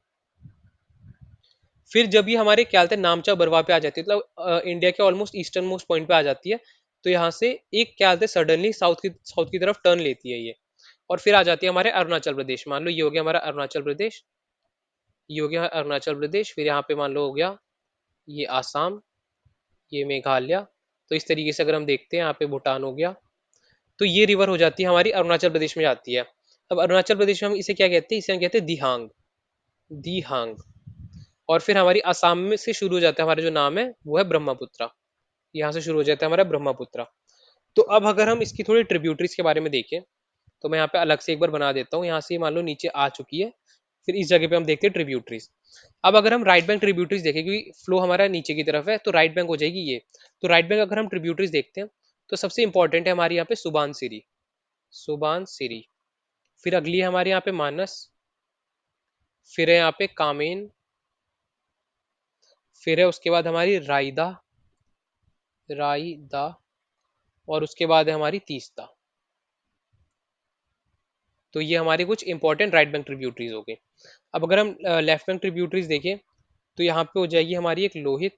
फिर जब ये हमारे क्या बोलते हैं नामचा बरवा पे आ जाती है, मतलब इंडिया के ऑलमोस्ट ईस्टर्न मोस्ट पॉइंट पे आ जाती है, तो यहाँ से एक क्या बोलते हैं सडनली साउथ की तरफ टर्न लेती है ये, और फिर आ जाती है हमारे अरुणाचल प्रदेश, मान लो ये हो गया हमारा अरुणाचल प्रदेश, ये हो गया अरुणाचल प्रदेश, फिर यहाँ पे मान लो हो गया ये आसाम, ये मेघालय, तो इस तरीके से अगर हम देखते हैं यहाँ पे भूटान हो गया, तो ये रिवर हो जाती है हमारी अरुणाचल प्रदेश में जाती है। अब अरुणाचल प्रदेश में हम इसे क्या कहते हैं, इसे हम कहते हैं दिहांग, दिहांग। और फिर हमारी आसाम में से शुरू हो जाता है हमारा जो नाम है वो है ब्रह्मपुत्र, यहाँ से शुरू हो जाता है हमारा ब्रह्मपुत्र। तो अब अगर हम इसकी थोड़ी ट्रिब्यूटरीज के बारे में देखें, तो मैं यहाँ पे अलग से एक बार बना देता हूँ, यहाँ से मान लो नीचे आ चुकी है, फिर इस जगह पे हम देखते हैं ट्रिब्यूटरीज। अब अगर हम राइट बैंक ट्रिब्यूटरीज देखें, क्योंकि फ्लो हमारा नीचे की तरफ है, तो राइट बैंक हो जाएगी ये। तो राइट बैंक अगर हम ट्रिब्यूटरीज देखते हैं, तो सबसे इंपॉर्टेंट है हमारे यहाँ पे सुबानसिरी, सुबानसिरी। फिर अगली है हमारे यहाँ पे मानस, फिर है यहाँ पे कामेन, फिर है उसके बाद हमारी रायदा, रायदा, और उसके बाद है हमारी तीस्ता। तो ये हमारे कुछ इंपॉर्टेंट राइट बैंक ट्रिब्यूटरीज हो गए। अब अगर हम लेफ्ट बैंक ट्रिब्यूटरीज देखें, तो यहाँ पे हो जाएगी हमारी एक लोहित,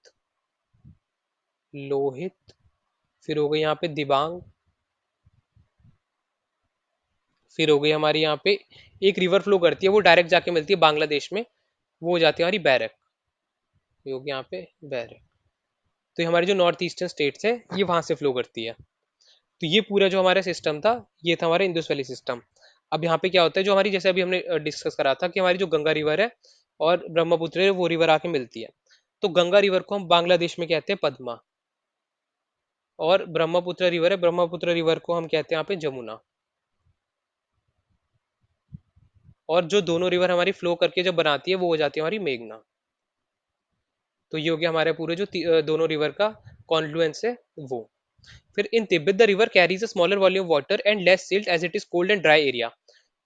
लोहित, फिर हो गई यहाँ पे दिबांग, फिर हो गई हमारी यहाँ पे एक रिवर फ्लो करती है वो डायरेक्ट जाके मिलती है बांग्लादेश में, वो हो जाती है हमारी बैरक, ये हो गई यहाँ पे बैरक। तो ये हमारी जो नॉर्थ ईस्टर्न स्टेट्स है ये वहां से फ्लो करती है। तो ये पूरा जो हमारा सिस्टम था ये था हमारा इंडस वैली सिस्टम। अब यहाँ पे क्या होता है, जो हमारी जैसे अभी हमने डिस्कस करा था कि हमारी जो गंगा रिवर है और ब्रह्मपुत्र है वो रिवर आके मिलती है, तो गंगा रिवर को हम बांग्लादेश में कहते हैं पद्मा, और ब्रह्मपुत्र रिवर है, ब्रह्मपुत्र रिवर को हम कहते हैं यहाँ पे जमुना। और जो दोनों रिवर हमारी फ्लो करके जब बनाती है वो हो जाती है हमारी मेघना। तो ये हो गया हमारे पूरे जो दोनों रिवर का कॉन्फ्लुएंस है वो। फिर in Tibet the river carries a smaller volume water and less silt as it is cold and dry area.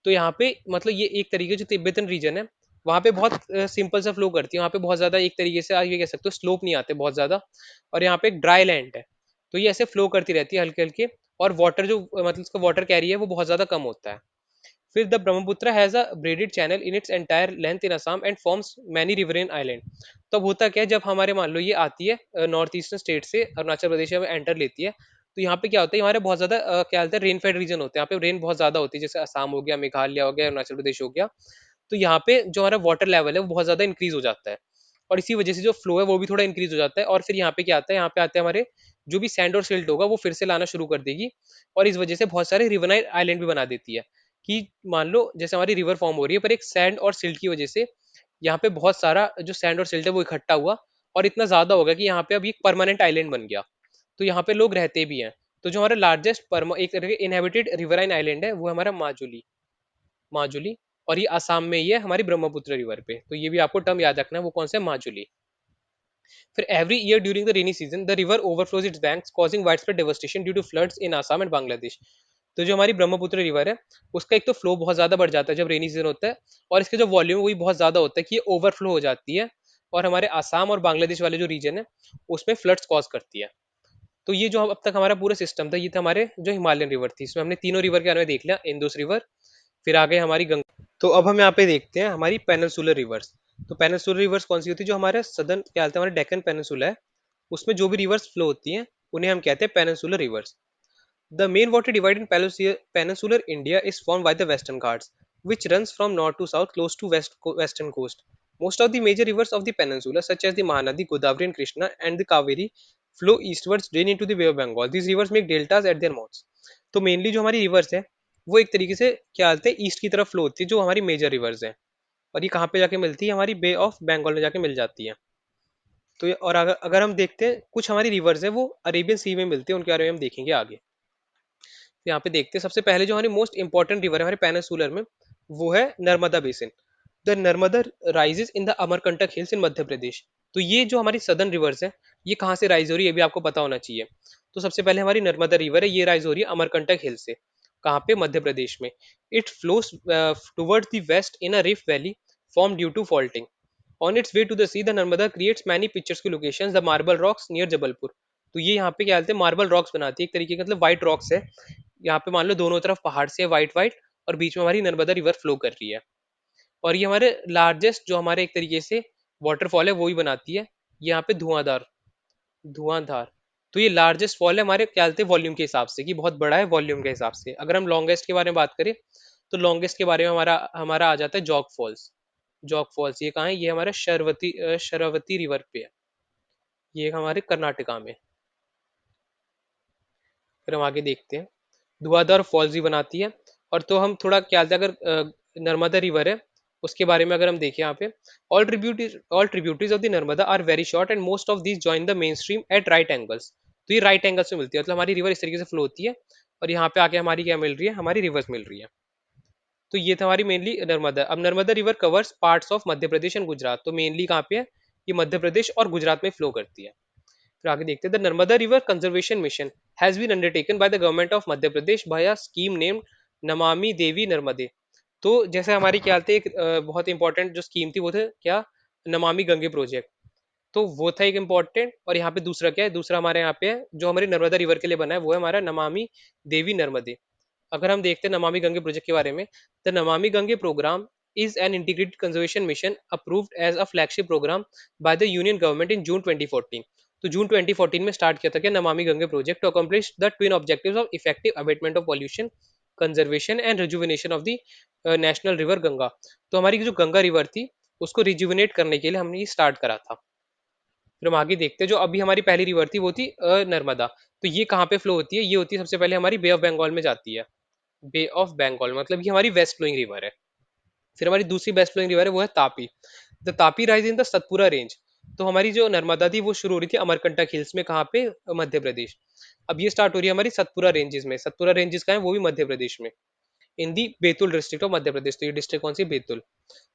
तो यहाँ पे मतलब ये एक तरीके जो तिब्बतन रीजन है वहाँ पे बहुत सिंपल सा फ्लो करती है, वहाँ पे बहुत ज्यादा एक तरीके से आप ये कह सकते हो स्लोप नहीं आते बहुत ज्यादा, और यहाँ पे एक ड्राई लैंड है, तो ये ऐसे फ्लो करती रहती है हल्के हल्के, और वाटर जो मतलब इसका वाटर कैरी है वो बहुत ज्यादा कम होता है। फिर the Brahmaputra has a braided channel in its entire length in Assam and forms many riverine island. तब होता क्या है, जब हमारे मान लो ये आती है नॉर्थ ईस्टर्न स्टेट से अरुणाचल प्रदेश में एंटर लेती है, तो यहाँ पे क्या होता है हमारे बहुत ज्यादा क्या बोलते हैं रेन फेड रीजन होते हैं, यहाँ पे रेन बहुत ज्यादा होती है, जैसे असम हो गया, मेघालय हो गया, अरुणाचल प्रदेश हो गया। तो यहाँ पे जो हमारा वाटर लेवल है वो बहुत ज्यादा इंक्रीज हो जाता है, और इसी वजह से जो फ्लो है वो भी थोड़ा इंक्रीज हो जाता है। और फिर यहाँ पे क्या आता है, यहाँ पे आते हैं हमारे जो भी सैंड और सिल्ट होगा वो फिर से लाना शुरू कर देगी, और इस वजह से बहुत सारे रिवरनाइट आइलैंड भी बना देती है। कि मान लो जैसे हमारी रिवर फॉर्म हो रही है, पर एक सैंड और सिल्ट की वजह से यहाँ पे बहुत सारा जो सैंड और सिल्ट है वो इकट्ठा हुआ, और इतना ज्यादा हो गया कि यहाँ पे अभी एक परमानेंट आइलैंड बन गया। तो यहाँ पे लोग रहते भी हैं। तो जो हमारा लार्जेस्ट एक तरह के इनहेबिटेड रिवराइन आइलैंड है वो है हमारा माजुली। माजुली। और ये असम में ही है हमारी ब्रह्मपुत्र रिवर पे, तो ये भी आपको टर्म याद रखना है, वो कौन सा है, माजुली। फिर every year during the rainy season the river overflows its banks causing wide spread devastation due to floods in Assam and Bangladesh. तो जो हमारी ब्रह्मपुत्र रिवर है उसका एक तो फ्लो बहुत ज्यादा बढ़ जाता है जब रेनी सीजन होता है, और इसके जो वॉल्यूम वही बहुत ज्यादा होता है कि ये ओवरफ्लो हो जाती है, और हमारे आसाम और बांग्लादेश वाले जो रीजन है उसमें फ्लड्स कॉज करती है। तो ये जो अब तक हमारा पूरा सिस्टम था, ये था हमारे जो हिमालयन रिवर थी, इसमें हमने तीनों रिवर के बारे में देख लिया, इंदुस रिवर, फिर आ गए हमारी गंगा। तो अब हम यहाँ पे देखते हैं हमारी पेनिनसुलर रिवर्स। तो पेनिनसुलर रिवर्स कौन सी होती है, जो हमारे सदर्न क्या बोलते हैं हमारे डेक्कन पेनिनसुला है उसमें जो भी रिवर्स फ्लो होती हैं उन्हें हम कहते हैं peninsular reverse. The main water divide in peninsular India is formed by the Western Ghats, which runs from north to south close to western coast. Most of the major rivers of the peninsula, such as the Mahanadi, Godavari, and Krishna, and the Kaveri, flow eastwards drain into the Bay of Bengal. These rivers make deltas at their mouths. तो mainly जो हमारी reverse है वो एक तरीके से क्या बोलते हैं ईस्ट की तरफ फ्लो होती है, जो हमारी मेजर रिवर्स है। और ये कहाँ पे जाके मिलती है, हमारी बे ऑफ बंगाल में जाके मिल जाती है। तो ये और अगर अगर हम देखते हैं कुछ हमारी रिवर्स है वो अरेबियन सी में मिलती है, उनके बारे में हम देखेंगे आगे। यहाँ पे देखते हैं सबसे पहले जो हमारी मोस्ट इंपॉर्टेंट रिवर है हमारे पेनिनसुलर में, वो है Narmada basin. The Narmada rises in the Amarkantak hills in Madhya Pradesh. तो ये जो हमारी सदर्न रिवर्स है ये कहाँ से राइज हो रही है ये भी आपको पता होना चाहिए। तो सबसे पहले हमारी नर्मदा रिवर है, ये राइज हो रही है अमरकंटक हिल से। कहाँ पे, मध्य प्रदेश में। It flows towards the west in a rift valley form due to faulting. On its way to the sea, the Narmada creates many picturesque locations, the marble rocks near Jabalpur. तो ये यहाँ पे क्या बोलते हैं मार्बल रॉक्स बनाती है, एक तरीके का मतलब व्हाइट रॉक्स है। यहाँ पे मान लो दोनों तरफ पहाड़ से व्हाइट व्हाइट, और बीच में हमारी नर्मदा रिवर फ्लो कर रही है। और ये हमारे लार्जेस्ट जो हमारे एक तरीके से वाटरफॉल है वो ही बनाती है। यहाँ पे धुआंधार, धुआंधार। तो ये लार्जेस्ट फॉल है हमारे क्या बोलते हैं वॉल्यूम के हिसाब से, कि बहुत बड़ा है वॉल्यूम के हिसाब से। अगर हम लॉन्गेस्ट के बारे में बात करें तो लॉन्गेस्ट के बारे में हमारा हमारा आ जाता है जॉग फॉल्स। जॉग फॉल्स ये कहाँ है, ये हमारे शरावती रिवर पे है, ये हमारे कर्नाटका में। फिर हम आगे देखते हैं धुआंधार फॉल्स भी बनाती है। और तो हम थोड़ा क्या बोलते हैं अगर नर्मदा रिवर है उसके बारे में अगर हम देखें यहाँ पे, all tributaries of the Narmada are very short and most of these join the main stream at right angles. तो ये राइट एंगल्स में मिलती है, मतलब हमारी रिवर इस तरीके से फ्लो होती है, और यहाँ पे आके हमारी क्या मिल रही है, हमारी रिवर्स मिल रही है। तो ये था हमारी मेनली नर्मदा। अब Narmada river covers parts of Madhya Pradesh and Gujarat. तो मेनली कहाँ पे है, ये मध्य प्रदेश और गुजरात में फ्लो करती है। फिर आगे देखते हैं the Narmada river conservation mission has been undertaken by the government of Madhya Pradesh by scheme named Namami Devi नर्मदे। तो जैसे हमारी क्या थे एक बहुत इंपॉर्टेंट जो स्कीम थी वो थे क्या, नमामि गंगे प्रोजेक्ट। तो वो था एक इम्पॉर्टेंट। और यहाँ पे दूसरा क्या है, दूसरा हमारे यहाँ पे है जो हमारी नर्मदा रिवर के लिए बना है वो है हमारा नमामि देवी नर्मदे। अगर हम देखते हैं नमामि गंगे प्रोजेक्ट के बारे में, the Namami Gange programme is an integrated conservation mission approved as a flagship program by the union government in June 2014। तो जून 2014 में स्टार्ट किया था क्या, Namami Gange project to accomplish the twin objectives of effective abatement of pollution, conservation and rejuvenation of the national river Ganga. तो हमारी जो Ganga river थी उसको रिजुविनेट करने के लिए हमने ये स्टार्ट करा था। फिर हम आगे देखते हैं जो अभी हमारी पहली रिवर थी वो थी नर्मदा। तो ये कहाँ पे फ्लो होती है, ये होती है सबसे पहले हमारी बे ऑफ बंगाल में जाती है। बे ऑफ बंगाल मतलब ये हमारी वेस्ट फ्लोइंग रिवर है। फिर हमारी दूसरी बेस्ट फ्लोइंग रिवर है वो है Tapi. The Tapi rise in the Satpura range. तो हमारी जो नर्मदा थी वो शुरू हो रही थी अमरकंटक हिल्स में, कहाँ पे, मध्य प्रदेश। अब ये स्टार्ट हो रही है हमारी सतपुरा रेंजेस में। सतपुरा रेंजेस का है वो भी मध्य प्रदेश में, इन दी बैतूल डिस्ट्रिक्ट ऑफ मध्य प्रदेश। तो ये डिस्ट्रिक्ट कौन सी, बैतूल।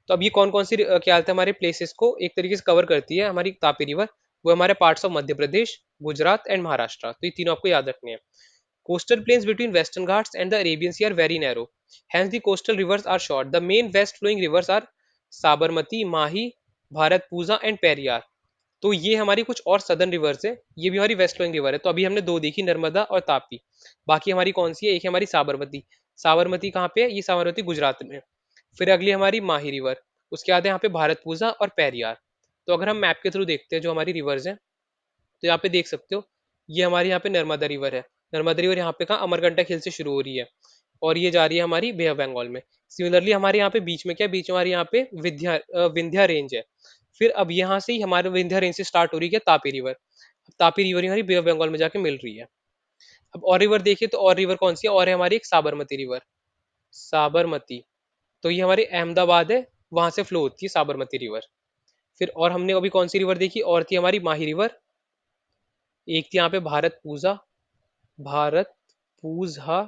तो अब ये कौन कौन सी क्या होता है हमारे प्लेसेस को एक तरीके से कवर करती है हमारी तापी रिवर, वो हमारे parts of Madhya Pradesh, Gujarat and Maharashtra. तो ये तीनों आपको याद रखने हैं। Coastal plains between Western Ghats and the Arabian Sea are very narrow. Hence, the coastal rivers are short. The main west-flowing rivers are Sabarmati, Mahi, Bharatpuzha and Periyar। तो ये हमारी कुछ और सदर्न रिवर्स है, ये भी हमारी वेस्ट फ्लोइंग रिवर है। तो अभी हमने दो देखी, नर्मदा और तापी। बाकी हमारी कौन सी है, एक है हमारी साबरमती। साबरमती कहाँ पे है, ये साबरमती गुजरात में। फिर अगली हमारी माही रिवर, उसके बाद है यहाँ पे भारतपूजा और पेरियार। तो अगर हम मैप के थ्रू देखते हैं जो हमारी रिवर्स हैं, तो यहाँ पे देख सकते हो ये हमारे यहाँ पे नर्मदा रिवर है। नर्मदा रिवर यहाँ पे कहाँ, अमरकंटक हिल से शुरू हो रही है, और ये जा रही है हमारी बे ऑफ बंगाल में। सिमिलरली हमारे यहाँ पे बीच में क्या है, बीच में हमारे यहाँ पे विंध्या रेंज है। फिर अब यहाँ से ही हमारे विंध्य रेंज से स्टार्ट हो रही है तापी रिवर। तापी रिवर हमारी बे ऑफ बंगाल में जाके मिल रही है। अब और रिवर देखिए तो और रिवर कौन सी है, और है हमारी एक साबरमती रिवर। साबरमती, तो ये हमारे अहमदाबाद है, वहां से फ्लो होती है साबरमती रिवर। फिर और हमने अभी कौन सी रिवर देखी, और थी हमारी माही रिवर, एक थी यहाँ पे भारत पूजा, भारत पूजा,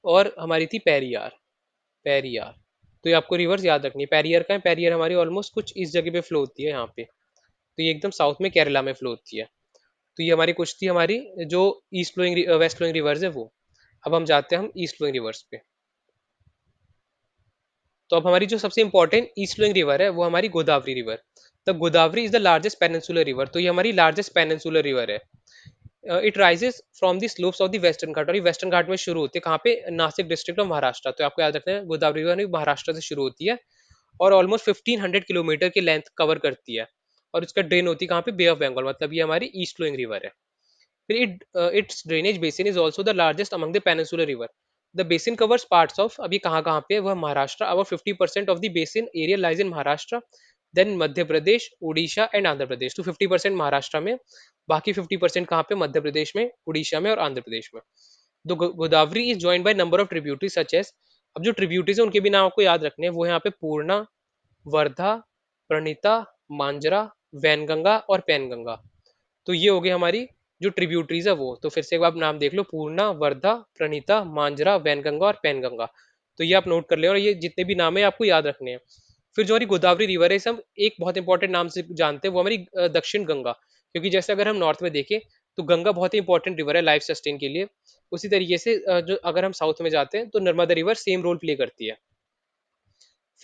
और हमारी थी पेरियार, पेरियार। तो ये आपको रिवर्स याद रखनी है। पेरियर का है, पेरियर हमारी ऑलमोस्ट कुछ इस जगह पे फ्लो होती है यहाँ पे, तो ये एकदम साउथ में केरला में फ्लो होती है। तो ये हमारी कुछ थी हमारी जो east flowing west flowing rivers है वो। अब हम जाते हैं हम ईस्ट फ्लोइंग रिवर्स पे। तो अब हमारी जो सबसे इंपॉर्टेंट ईस्ट फ्लोइंग रिवर है वो हमारी Godavari river. The Godavari is the largest peninsular river, तो ये हमारी लार्जेस्ट पेनिनसुलर रिवर है। It rises from the slopes of the western Ghat, और ये वेस्टर्न घाट में शुरू होती है कहाँ पे, नासिक डिस्ट्रिक्ट ऑफ महाराष्ट्र। तो आपको याद रखना है गोदावरी रिवर महाराष्ट्र से शुरू होती है और ऑलमोस्ट 1500 किलोमीटर की लेंथ कवर करती है, और इसका ड्रेन होती है कहाँ पे, बे ऑफ बंगाल, मतलब ये हमारी ईस्ट फ्लोइंग रिवर है। फिर its drainage basin is also the largest among the peninsular river. The basin covers parts of, अभी कहाँ पे है वह Maharashtra, about 50% of the basin area lies in Maharashtra, then Madhya Pradesh, Orissa and Andhra Pradesh. तो 50% महाराष्ट्र में, बाकी 50% कहाँ पे, मध्य प्रदेश में, उड़ीसा में और आंध्र प्रदेश में। तो Godavari is joined by number of tributaries such as, अब जो ट्रिब्यूटरीज है उनके भी नाम आपको याद रखने हैं, वो यहाँ पे पूर्णा, वर्धा, प्रणिता, मांजरा, वैनगंगा और पैनगंगा। तो ये हो गई हमारी जो ट्रिब्यूटरीज है वो। तो फिर से एक बार आप नाम देख लो, पूर्णा, वर्धा, प्रणीता, मांजरा, वैनगंगा और पैनगंगा। तो ये आप नोट कर ले, और ये जितने भी नाम है आपको याद रखने हैं। फिर जो हमारी गोदावरी रिवर है, हम एक बहुत इंपॉर्टेंट नाम से जानते हैं, वो हमारी दक्षिण गंगा। क्योंकि जैसे अगर हम नॉर्थ में देखें तो गंगा बहुत ही इंपॉर्टेंट रिवर है लाइफ सस्टेन के लिए, उसी तरीके से जो अगर हम साउथ में जाते हैं तो Narmada river same role play करती है।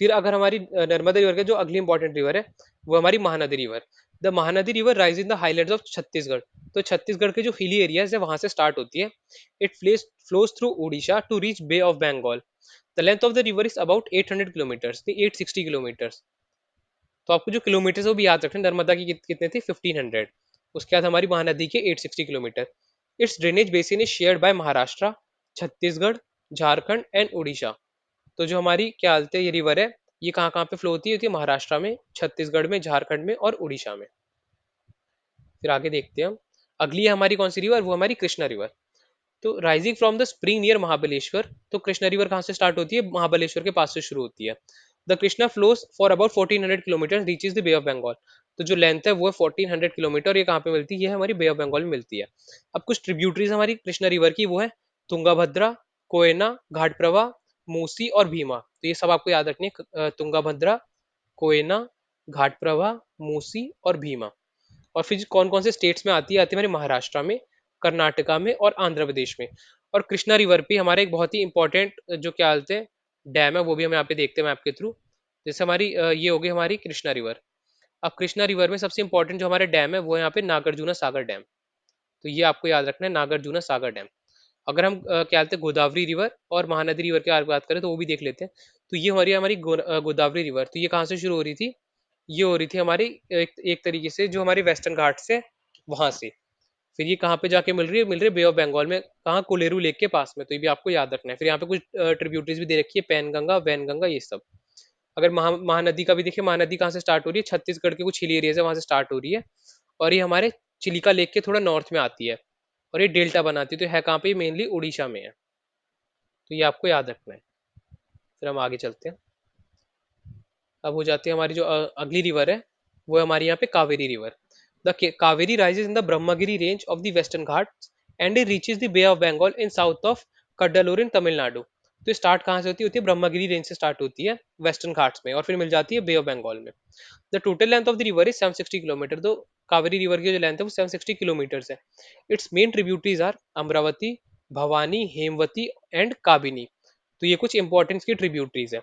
फिर अगर हमारी नर्मदा रिवर का जो अगली इंपॉर्टेंट रिवर है वो हमारी Mahanadi river. The Mahanadi river rise in the highlands of Chhattisgarh. तो छत्तीसगढ़ के जो हिली एरियाज है वहां से स्टार्ट होती है। It flows through Orissa to reach bay of Bengal. The length of the river is about 800 kilometres, 860 kilometres. तो आपको जो किलोमीटर्स वो भी याद रखना, नर्मदा की कितने थे, 1500। उसके बाद हमारी महानदी के 860 kilometre. It's drainage basin is shared by Maharashtra, Chhattisgarh, Jharkhand and Orissa. तो जो हमारी क्या बोलते हैं ये रिवर है, ये कहाँ कहाँ पे फ्लो होती है महाराष्ट्र में, छत्तीसगढ़ में, झारखंड में और उड़ीसा में। फिर आगे देखते हैं हम, अगली है हमारी कौन सी रिवर, वो हमारी कृष्णा रिवर। तो rising from the spring near Mahabaleshwar, तो कृष्णा रिवर कहाँ से स्टार्ट होती है, महाबलेश्वर के पास से शुरू होती है। The Krishna flows for about 1400 kilometre, reaches the bay of Bengal. तो जो लेंथ है वो है 1400 किलोमीटर, ये कहाँ पे मिलती है, ये हमारी बे ऑफ बंगाल में मिलती है। अब कुछ ट्रिब्यूटरीज हमारी कृष्णा रिवर की वो है तुंगाभद्रा, कोयना, घाटप्रभा, मूसी और भीमा। तो ये सब आपको याद रखनी है, तुंगाभद्रा, कोयना, घाटप्रभा, मूसी और भीमा। और फिर कौन कौन से स्टेट्स में आती है हमारे महाराष्ट्र में, कर्नाटका में और आंध्र प्रदेश में। और कृष्णा रिवर पे हमारे एक बहुत ही इंपॉर्टेंट जो क्या बोलते हैं डैम है, वो भी हम यहाँ पे देखते हैं मैप के थ्रू। जैसे हमारी ये हो गई हमारी कृष्णा रिवर। अब कृष्णा रिवर में सबसे इंपॉर्टेंट जो हमारे डैम है वो है यहाँ पे नागार्जुना सागर डैम। तो ये आपको याद रखना है, नागार्जुना सागर डैम। अगर हम क्या बोलते हैं गोदावरी रिवर और महानदी रिवर की बात करें तो वो भी देख लेते हैं। तो ये हमारी हमारी गोदावरी रिवर, तो ये कहाँ से शुरू हो रही थी, ये हो रही थी हमारी एक तरीके से जो हमारी वेस्टर्न घाट से, वहां से। फिर ये कहाँ पे जाके मिल रही है बे ऑफ बंगाल में, कहाँ, कोलेरू लेक के पास में। तो ये भी आपको याद रखना है। फिर यहाँ पे कुछ ट्रिब्यूटरीज भी दे रखी है, पैनगंगा, वैनगंगा, ये सब। अगर महानदी का भी देखिए, महानदी कहाँ से स्टार्ट हो रही है, छत्तीसगढ़ के कुछ हिली एरियाज है वहां से स्टार्ट हो रही है, और ये हमारे चिलिका लेक के थोड़ा नॉर्थ में आती है, और ये डेल्टा बनाती है। तो है कहाँ पे, मेनली उड़ीसा में है। तो ये आपको याद रखना है। फिर हम आगे चलते हैं। अब हो जाती है हमारी जो अगली रिवर है वो है हमारी यहाँ पे Kaveri river. The Kaveri rises in the Brahmagiri range of the western Ghat and it reaches the bay of Bengal in south of Cuddalore in Tamil Nadu. तो स्टार्ट कहाँ से होती है ब्रह्मगिरी रेंज से स्टार्ट होती है वेस्टर्न घाट्स में, और फिर मिल जाती है बे ऑफ बंगाल में। The total length of the river is 760 kilometre. तो कावेरी रिवर की जो लेंथ है वो 760 किलोमीटर है। Its main tributaries are Amaravati, Bhavani, Hemavati and Kabini. तो ये कुछ इंपॉर्टेंस की ट्रिब्यूटरीज है।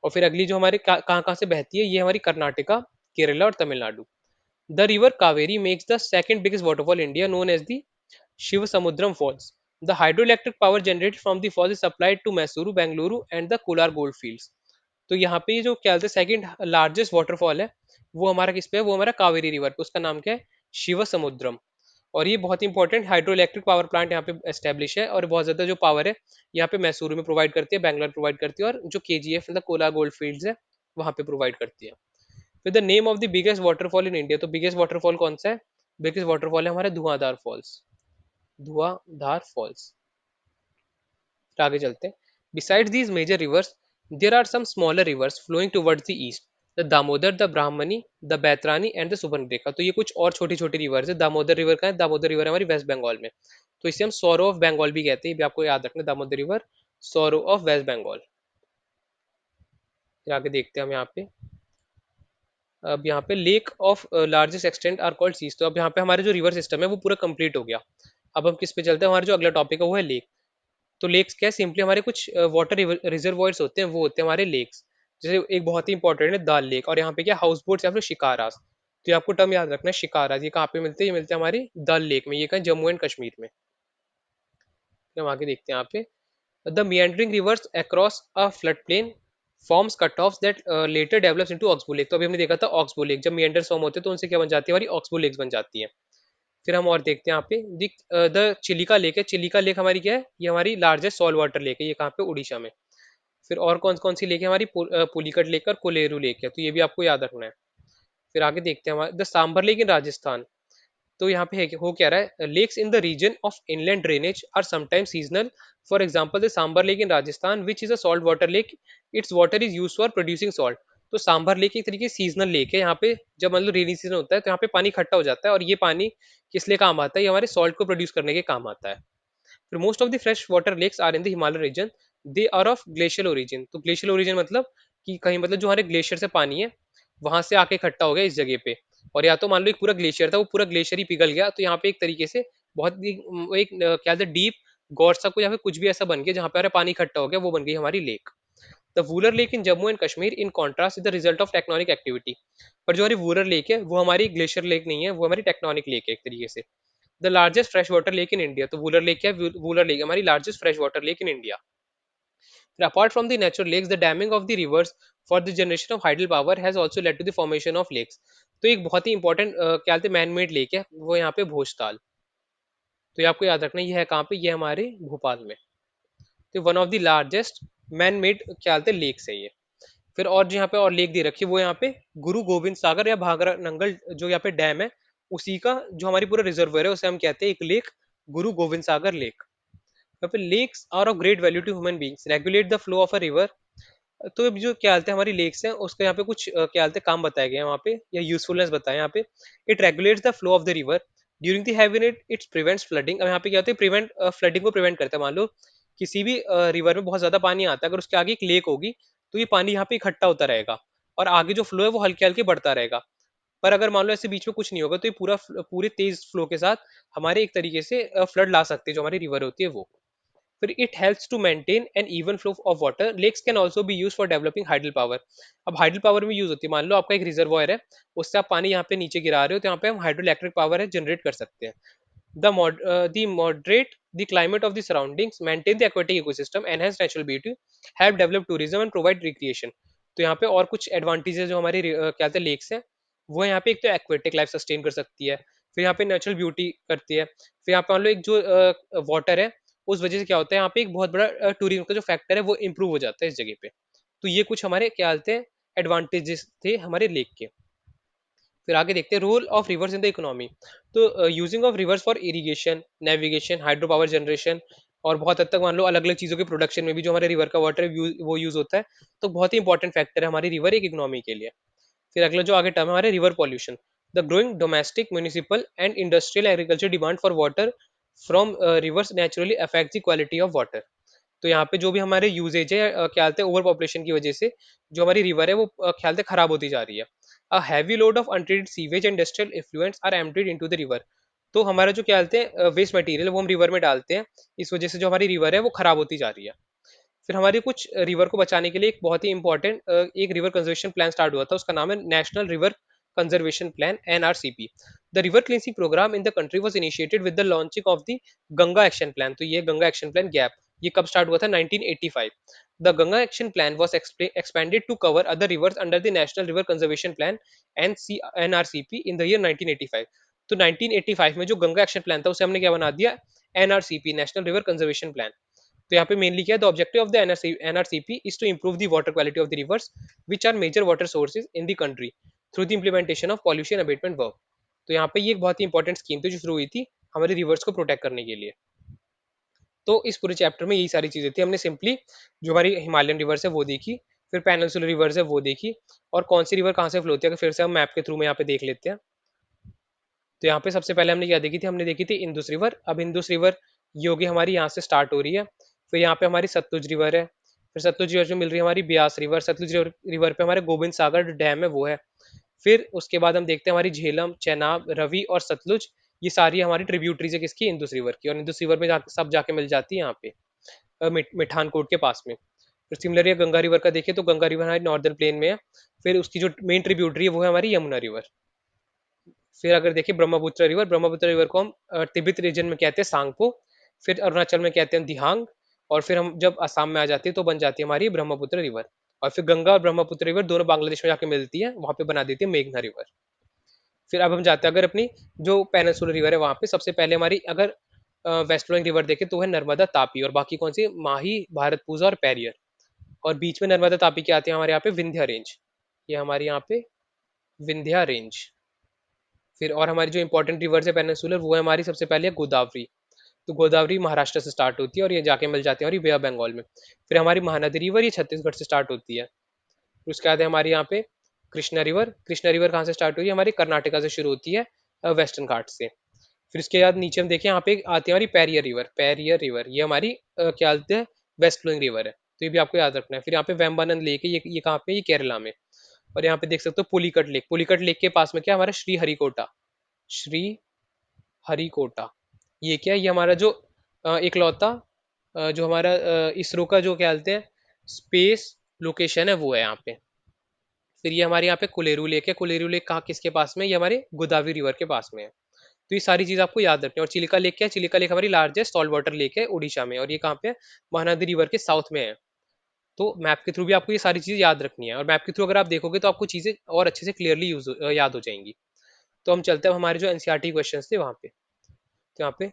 और फिर अगली जो हमारे कहाँ कहाँ से बहती है, ये हमारी कर्नाटका, केरला और Tamil Nadu. The river Kaveri makes the second biggest waterfall India, known as the Shiva Samudram falls. The hydroelectric power generated from the falls is supplied to Mysuru, Bengaluru and the Kolar gold fields. तो यहाँ पे ये जो क्या बोलते हैं सेकंड लार्जेस्ट वाटरफॉल है वो हमारा किस पे है, वो हमारा कावेरी रिवर पे, उसका नाम क्या है, शिव समुद्रम। और ये बहुत important hydro electric power plant यहाँ पे एस्टेब्लिश है, और बहुत ज्यादा जो पावर है यहाँ पे मैसूरू में प्रोवाइड करती है, बैंगलोर प्रोवाइड करती है, और जो केजीएफ मतलब कोला गोल्ड फील्ड्स है वहां पे प्रोवाइड करती है। With the name of the biggest waterfall in India, तो बिगेस्ट वाटरफॉल कौन सा है? बिगेस्ट वाटरफॉल है हमारा धुआंधार फॉल्स, धुआंधार फॉल्स। फिर आगे चलते हैं। Besides these major rivers there are some smaller rivers flowing towards the east, the Damodar, the Brahmani, the Baitarani and the Subarnarekha. तो ये कुछ और छोटी छोटी रिवर्स है। दामोदर रिवर का है, दामोदर रिवर है हमारी वेस्ट बंगाल में, तो इसे हम सौरो ऑफ बंगाल भी कहते हैं, ये भी आपको याद रखना, Damodar river sorrow of west Bengal. फिर आगे देखते हैं हम यहाँ पे, अब यहाँ पे lake of largest extent are called seas. तो अब यहाँ पे हमारे जो रिवर सिस्टम है वो पूरा कंप्लीट हो गया। अब हम किस पे चलते हैं, हमारा जो अगला टॉपिक है वो है लेक। तो लेक्स क्या है, सिंपली हमारे कुछ वाटर रिजर्वॉयर्स होते हैं, वो होते हैं हमारे लेक्स। जैसे एक बहुत ही इंपॉर्टेंट है दाल लेक, और यहाँ पे क्या हाउस बोट्स या फिर शिकारास। तो ये आपको टर्म याद रखना है, शिकारास ये कहाँ पे मिलते हैं, ये मिलते हैं हमारी दल लेक में, ये कहीं जम्मू एंड कश्मीर में। फिर हम आगे देखते हैं यहाँ पे, the meandering rivers across a floodplain forms cutoffs that later develops into oxbow lake। तो अभी हमने देखा था oxbow lake, जब meanders फॉर्म होते हैं तो उनसे क्या बन जाती है, हमारी oxbow lakes बन जाती है। फिर हम और देखते हैं यहाँ पे, द चिलिका लेक है। चिलिका लेक हमारी क्या है, ये हमारी लार्जेस्ट सॉल्ट वाटर लेक है, ये कहाँ पे, उड़ीसा में। फिर और कौन कौन सी लेक है हमारी, पुलिकट लेक और कोलेरू लेक है, तो ये भी आपको याद रखना है। फिर आगे देखते हैं हमारे the Sambhar lake in Rajasthan. तो यहाँ पे है हो क्या रहा है, lakes in the region of inland drainage are sometimes seasonal. For example the Sambhar lake in Rajasthan which is a salt water lake, its water is used for producing salt. तो Sambhar lake एक तरीके से सीजनल लेक है, यहाँ पे जब मतलब rainy season होता है तो यहाँ पे पानी इकट्ठा हो जाता है, और ये पानी किस लिए काम आता है, ये हमारे सॉल्ट को प्रोड्यूस करने के काम आता है। फिर most of the fresh water lakes are in the Himalaya region, they are of glacial origin. तो ग्लेशियल ओरिजिन मतलब कि कहीं मतलब जो हमारे ग्लेशियर से पानी है वहां से आके इकट्ठा हो गया इस जगह पे, और या तो मान लो एक पूरा ग्लेशियर था, वो पूरा ग्लेशियर ही पिघल गया, तो यहाँ पे एक तरीके से बहुत एक क्या डीप गॉड सा कोई या फिर कुछ भी ऐसा बन गया जहाँ पे हमारा पानी इकट्ठा हो गया, वो बन गई हमारी lake. The Wular lake in Jammu and Kashmir in contrast is the result of tectonic activity. पर जो हमारी वूलर लेक है वो हमारी ग्लेशियर लेक नहीं है, वो हमारी टेक्टोनिक लेक है एक तरीके से। The largest fresh water lake in India, तो वूलर लेक क्या है, वूलर लेक हमारी largest fresh water lake in India. Apart from the natural lakes, the damming of the rivers for the generation of hydel power has also led to the formation of lakes। तो एक बहुत ही important क्या कहते हैं man made lake है, वो यहाँ पे भोजताल। तो ये आपको याद रखना, ये है कहाँ पे, ये हमारे भोपाल में। तो one of the largest man made क्या कहते हैं लेक्स है ये। फिर और जो यहाँ पे और लेक दे रखी है वो यहाँ पे गुरु गोविंद सागर या भागरा नंगल जो यहाँ पे डैम है, उसी का जो हमारी पूरा रिजर्वर है उसे हम कहते हैं एक लेक, गुरु गोविंद सागर लेक। यहाँ पे lakes are of great value to human beings, regulate the flow of a river. तो अब जो क्या बोलते हैं हमारी लेक्स हैं उसका यहाँ पे कुछ क्या बोलते हैं काम बताया गया है वहाँ पे, या यूजफुलनेस बताया यहाँ पे। It regulates the flow of the river during the heavy rain, it's prevents flooding. अब यहाँ पे क्या होता है, प्रिवेंट फ्लडिंग को प्रिवेंट करता है। मान लो किसी भी रिवर में बहुत ज्यादा पानी आता है, अगर उसके आगे एक लेक होगी तो ये पानी यहाँ पे इकट्ठा होता रहेगा, और आगे जो फ्लो है वो हल्के हल्के बढ़ता रहेगा। पर अगर मान लो ऐसे बीच में कुछ नहीं होगा तो ये पूरे तेज फ्लो के साथ हमारे एक तरीके से फ्लड ला सकते हैं जो हमारी रिवर होती है वो। फिर it helps to maintain an even flow of water. Lakes can also be use for developing hydel power. अब हाइडल पावर में यूज होती है, मान लो आपका एक रिजर्वॉयर है, उससे आप पानी यहाँ पे नीचे गिरा रहे हो, तो यहाँ पे हम हाइड्रो इलेक्ट्रिक पावर है जनरेट कर सकते हैं। The moderate the climate of the surroundings, maintain the aquatic ecosystem, enhance natural beauty, help develop tourism and provide recreation। तो यहाँ पे और कुछ एडवांटेजेस जो हमारे क्या कहते हैं लेक्स हैं, वो यहाँ पे एक तो एक्वेटिक लाइफ सस्टेन कर सकती है, फिर यहाँ पे नेचुरल ब्यूटी करती है, फिर यहाँ पे मान लो एक जो वाटर है उस वजह से क्या होता है, यहाँ पे एक बहुत बड़ा टूरिज्म का जो फैक्टर है वो इम्प्रूव हो जाता है इस जगह पे। तो ये कुछ हमारे क्या बोलते हैं एडवांटेजेस थे हमारे लेक के। फिर आगे देखते हैं role of rivers in the economy. तो using of rivers for irrigation, navigation, hydro power generation, और बहुत हद तक मान लो अलग अलग चीजों के प्रोडक्शन में भी जो हमारे रिवर का वाटर वो यूज होता है। तो बहुत ही इंपॉर्टेंट फैक्टर है हमारी रिवर एक इकोनॉमी के लिए। फिर अगला जो आगे टर्म है हमारे river pollution. The growing domestic municipal and industrial agriculture demand for water from reverse naturally affect the quality of water. तो यहाँ पे जो भी हमारे यूजेज है क्या बोलते हैं ओवर पॉपुलेशन की वजह से जो हमारी रिवर है वो ख्याल से खराब होती जा रही है। A heavy load of untreated sewage and industrial effluents are emptied into the river. तो हमारा जो क्या बोलते हैं वेस्ट मटेरियल वो हम रिवर में डालते हैं, इस वजह से जो हमारी रिवर है वो खराब होती जा रही है। फिर हमारे कुछ रिवर को बचाने के लिए एक बहुत ही इंपॉर्टेंट एक रिवर कंजर्वेशन प्लान स्टार्ट हुआ था, उसका नाम है national river conservation plan NRCP. The river cleansing programme in the country was initiated with the launching of the Ganga action plan. तो ये गंगा एक्शन प्लान गैप ये कब स्टार्ट हुआ था, 1985। The Ganga action plan was expanded to cover other rivers under the national river conservation plan NRCP in the year 1985। तो 1985 में जो Ganga action plan था उसे हमने क्या बना दिया, NRCP national river conservation plan. तो यहाँ पे मेनली क्या है, the objective of the NRCP is to improve the water quality of the rivers which are major water sources in the country. Through the implementation of pollution abatement work. तो यहाँ पे ये एक बहुत ही इंपॉर्टेंट स्कीम थी जो शुरू हुई थी हमारे रिवर्स को प्रोटेक्ट करने के लिए। तो इस पूरे चैप्टर में यही सारी चीजें थी, हमने सिंपली जो हमारी हिमालयन रिवर्स है वो देखी, फिर पेनिनसुलर रिवर्स है वो देखी, और कौन सी रिवर कहाँ से फ्लो होती है फिर से हम मैप के थ्रू में यहाँ पे देख लेते हैं। तो यहाँ पे सबसे पहले हमने क्या देखी थी, हमने देखी थी इंदुस रिवर। अब इंदुस रिवर ये होगी हमारी यहाँ से स्टार्ट हो रही है, फिर यहाँ पे हमारी सतलुज रिवर है, फिर सतलुज रिवर जो मिल रही है हमारी ब्यास रिवर, सतलुज रिवर पे हमारे गोविंद सागर डैम है वो है। फिर उसके बाद हम देखते हैं हमारी झेलम, चेनाब, रवि और सतलुज, ये सारी हमारी ट्रिब्यूटरीज है किसकी, इंदुस रिवर की, और इंदुस रिवर में सब जाके मिल जाती है यहाँ पे मिठानकोट के पास में। फिर सिमिलरली गंगा रिवर का देखें तो गंगा रिवर हमारी नॉर्दर्न प्लेन में है, फिर उसकी जो मेन ट्रिब्यूटरी है वो है हमारी यमुना रिवर। फिर अगर देखिए ब्रह्मपुत्र रिवर, ब्रह्मपुत्र रिवर को हम तिब्बत रीजन में कहते हैं सांगपो, फिर अरुणाचल में कहते हैं दिहांग, और फिर हम जब असम में आ जाती है तो बन जाती है हमारी ब्रह्मपुत्र रिवर। और फिर गंगा और ब्रह्मपुत्र रिवर दोनों बांग्लादेश में जाके मिलती है, वहां पे बना देती है मेघना रिवर। फिर अब हम जाते हैं अगर अपनी जो पेनिनसुलर रिवर है वहां पे सबसे पहले हमारी अगर वेस्ट फ्लोइंग रिवर देखे तो है नर्मदा, तापी, और बाकी कौन सी, माही, भारतपूजा और पैरियर। और बीच में नर्मदा तापी के आते हैं हमारे यहाँ पे विंध्या रेंज, ये हमारे यहाँ पे विंध्या रेंज। फिर और हमारी जो इंपॉर्टेंट रिवर्स है पेनिनसुलर वो है हमारी सबसे पहले है गोदावरी। तो गोदावरी महाराष्ट्र से स्टार्ट होती है और ये जाके मिल जाती है हमारी बे ऑफ बंगाल में। फिर हमारी महानदी रिवर ये छत्तीसगढ़ से स्टार्ट होती है। फिर उसके बाद है हमारे यहाँ पे कृष्णा रिवर, कृष्णा रिवर कहाँ से स्टार्ट हुई है, हमारी कर्नाटका से शुरू होती है वेस्टर्न घाट से। फिर उसके बाद नीचे हम देखें यहाँ पे आती है हमारी पैरियर रिवर, पैरियर रिवर ये हमारी क्या बोलते हैं वेस्ट फ्लोइंग रिवर है, तो ये भी आपको याद रखना है। फिर यहाँ पे वेम्बानंद लेक है, ये कहाँ पे, ये केरला में। और यहाँ पे देख सकते हो पुलिकट लेक, पुलिकट लेक के पास में क्या हमारा श्री हरिकोटा, श्री हरिकोटा, ये क्या है, ये हमारा जो इकलौता जो हमारा इसरो का जो क्या बोलते हैं स्पेस लोकेशन है वो है यहाँ पे। फिर ये हमारे यहाँ पे कुलेरू लेक है, कुलेरू लेक कहाँ किसके पास में, ये हमारे गोदावरी रिवर के पास में है। तो ये सारी चीज आपको याद रखनी है। और चिलिका लेक क्या है, चिलिका लेक हमारी लार्जेस्ट सॉल्ट वाटर लेक है उड़ीसा में, और ये कहाँ पे है, महानदी रिवर के साउथ में है। तो मैप के थ्रू भी आपको ये सारी चीजें याद रखनी है, और मैप के थ्रू अगर आप देखोगे तो आपको चीजें और अच्छे से क्लियरली याद हो जाएंगी। तो हम चलते हैं हमारे जो एनसीईआरटी क्वेश्चन थे वहाँ पे। तो यहाँ पे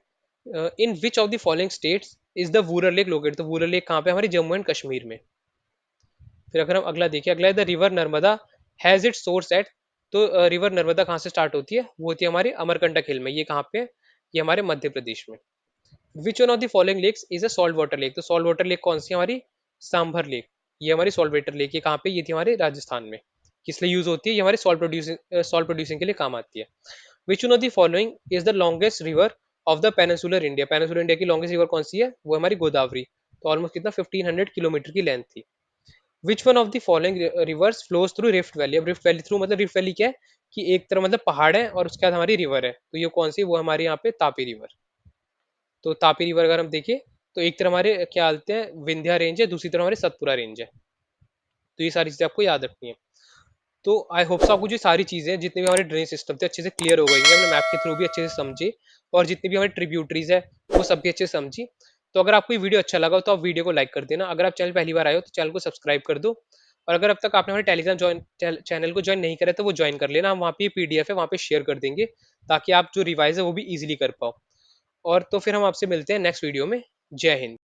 in which of the following states is the Wular lake located, तो वूरल लेक कहाँ पे, हमारे जम्मू एंड कश्मीर में। फिर अगर हम अगला देखें, अगला है the river Narmada has its source at, तो रिवर नर्मदा कहाँ से स्टार्ट होती है, वो होती है हमारी अमरकंटक हिल में, ये कहाँ पे है, ये हमारे मध्य प्रदेश में। Which one of the following lakes is a salt water lake, तो सॉल्ट वाटर लेक कौन सी है हमारी, सांभर लेक, ये हमारी सॉल्ट वाटर लेक, ये कहाँ पे, ये थी हमारे राजस्थान में। किस लिए यूज होती है, ये हमारे सॉल्ट प्रोड्यूसिंग के लिए काम आती है। विच one of the following is the longest river of the peninsular India, peninsular India की लॉन्गेस्ट रिवर कौन सी है, वो हमारी गोदावरी। तो ऑलमोस्ट कितना 1500 किलोमीटर की लेंथ थी। विच one of the following rivers flows through rift valley, अब रिफ्ट वैली थ्रू मतलब रिफ्ट वैली क्या है कि एक तरफ मतलब पहाड़ है और उसके बाद हमारी रिवर है, तो ये कौन सी, वो हमारे यहाँ पे तापी रिवर। तो तापी रिवर अगर हम देखें तो एक तरफ हमारे क्या बोलते हैं विंध्या रेंज है, दूसरी तरफ हमारे सतपुरा रेंज है। तो ये सारी चीजें आपको याद रखनी है। तो आई होप सो आपको जो सारी चीजें जितने भी हमारे ड्रेनेज सिस्टम थे अच्छे से क्लियर हो गई है, हमने मैप के थ्रू भी अच्छे से समझे, और जितनी भी हमारी ट्रिब्यूटरीज है वो सब भी अच्छे से समझी। तो अगर आपको ये वीडियो अच्छा लगा हो तो आप वीडियो को लाइक कर देना, अगर आप चैनल पहली बार आए हो तो चैनल को सब्सक्राइब कर दो, और अगर अब तक आपने हमारे टेलीग्राम चैनल को ज्वाइन नहीं करा तो वो ज्वाइन कर लेना, हम वहाँ पे पीडीएफ है वहाँ पे शेयर कर देंगे, ताकि आप जो रिवाइज है वो भी इजीली कर पाओ। और तो फिर हम आपसे मिलते हैं नेक्स्ट वीडियो में। जय हिंद।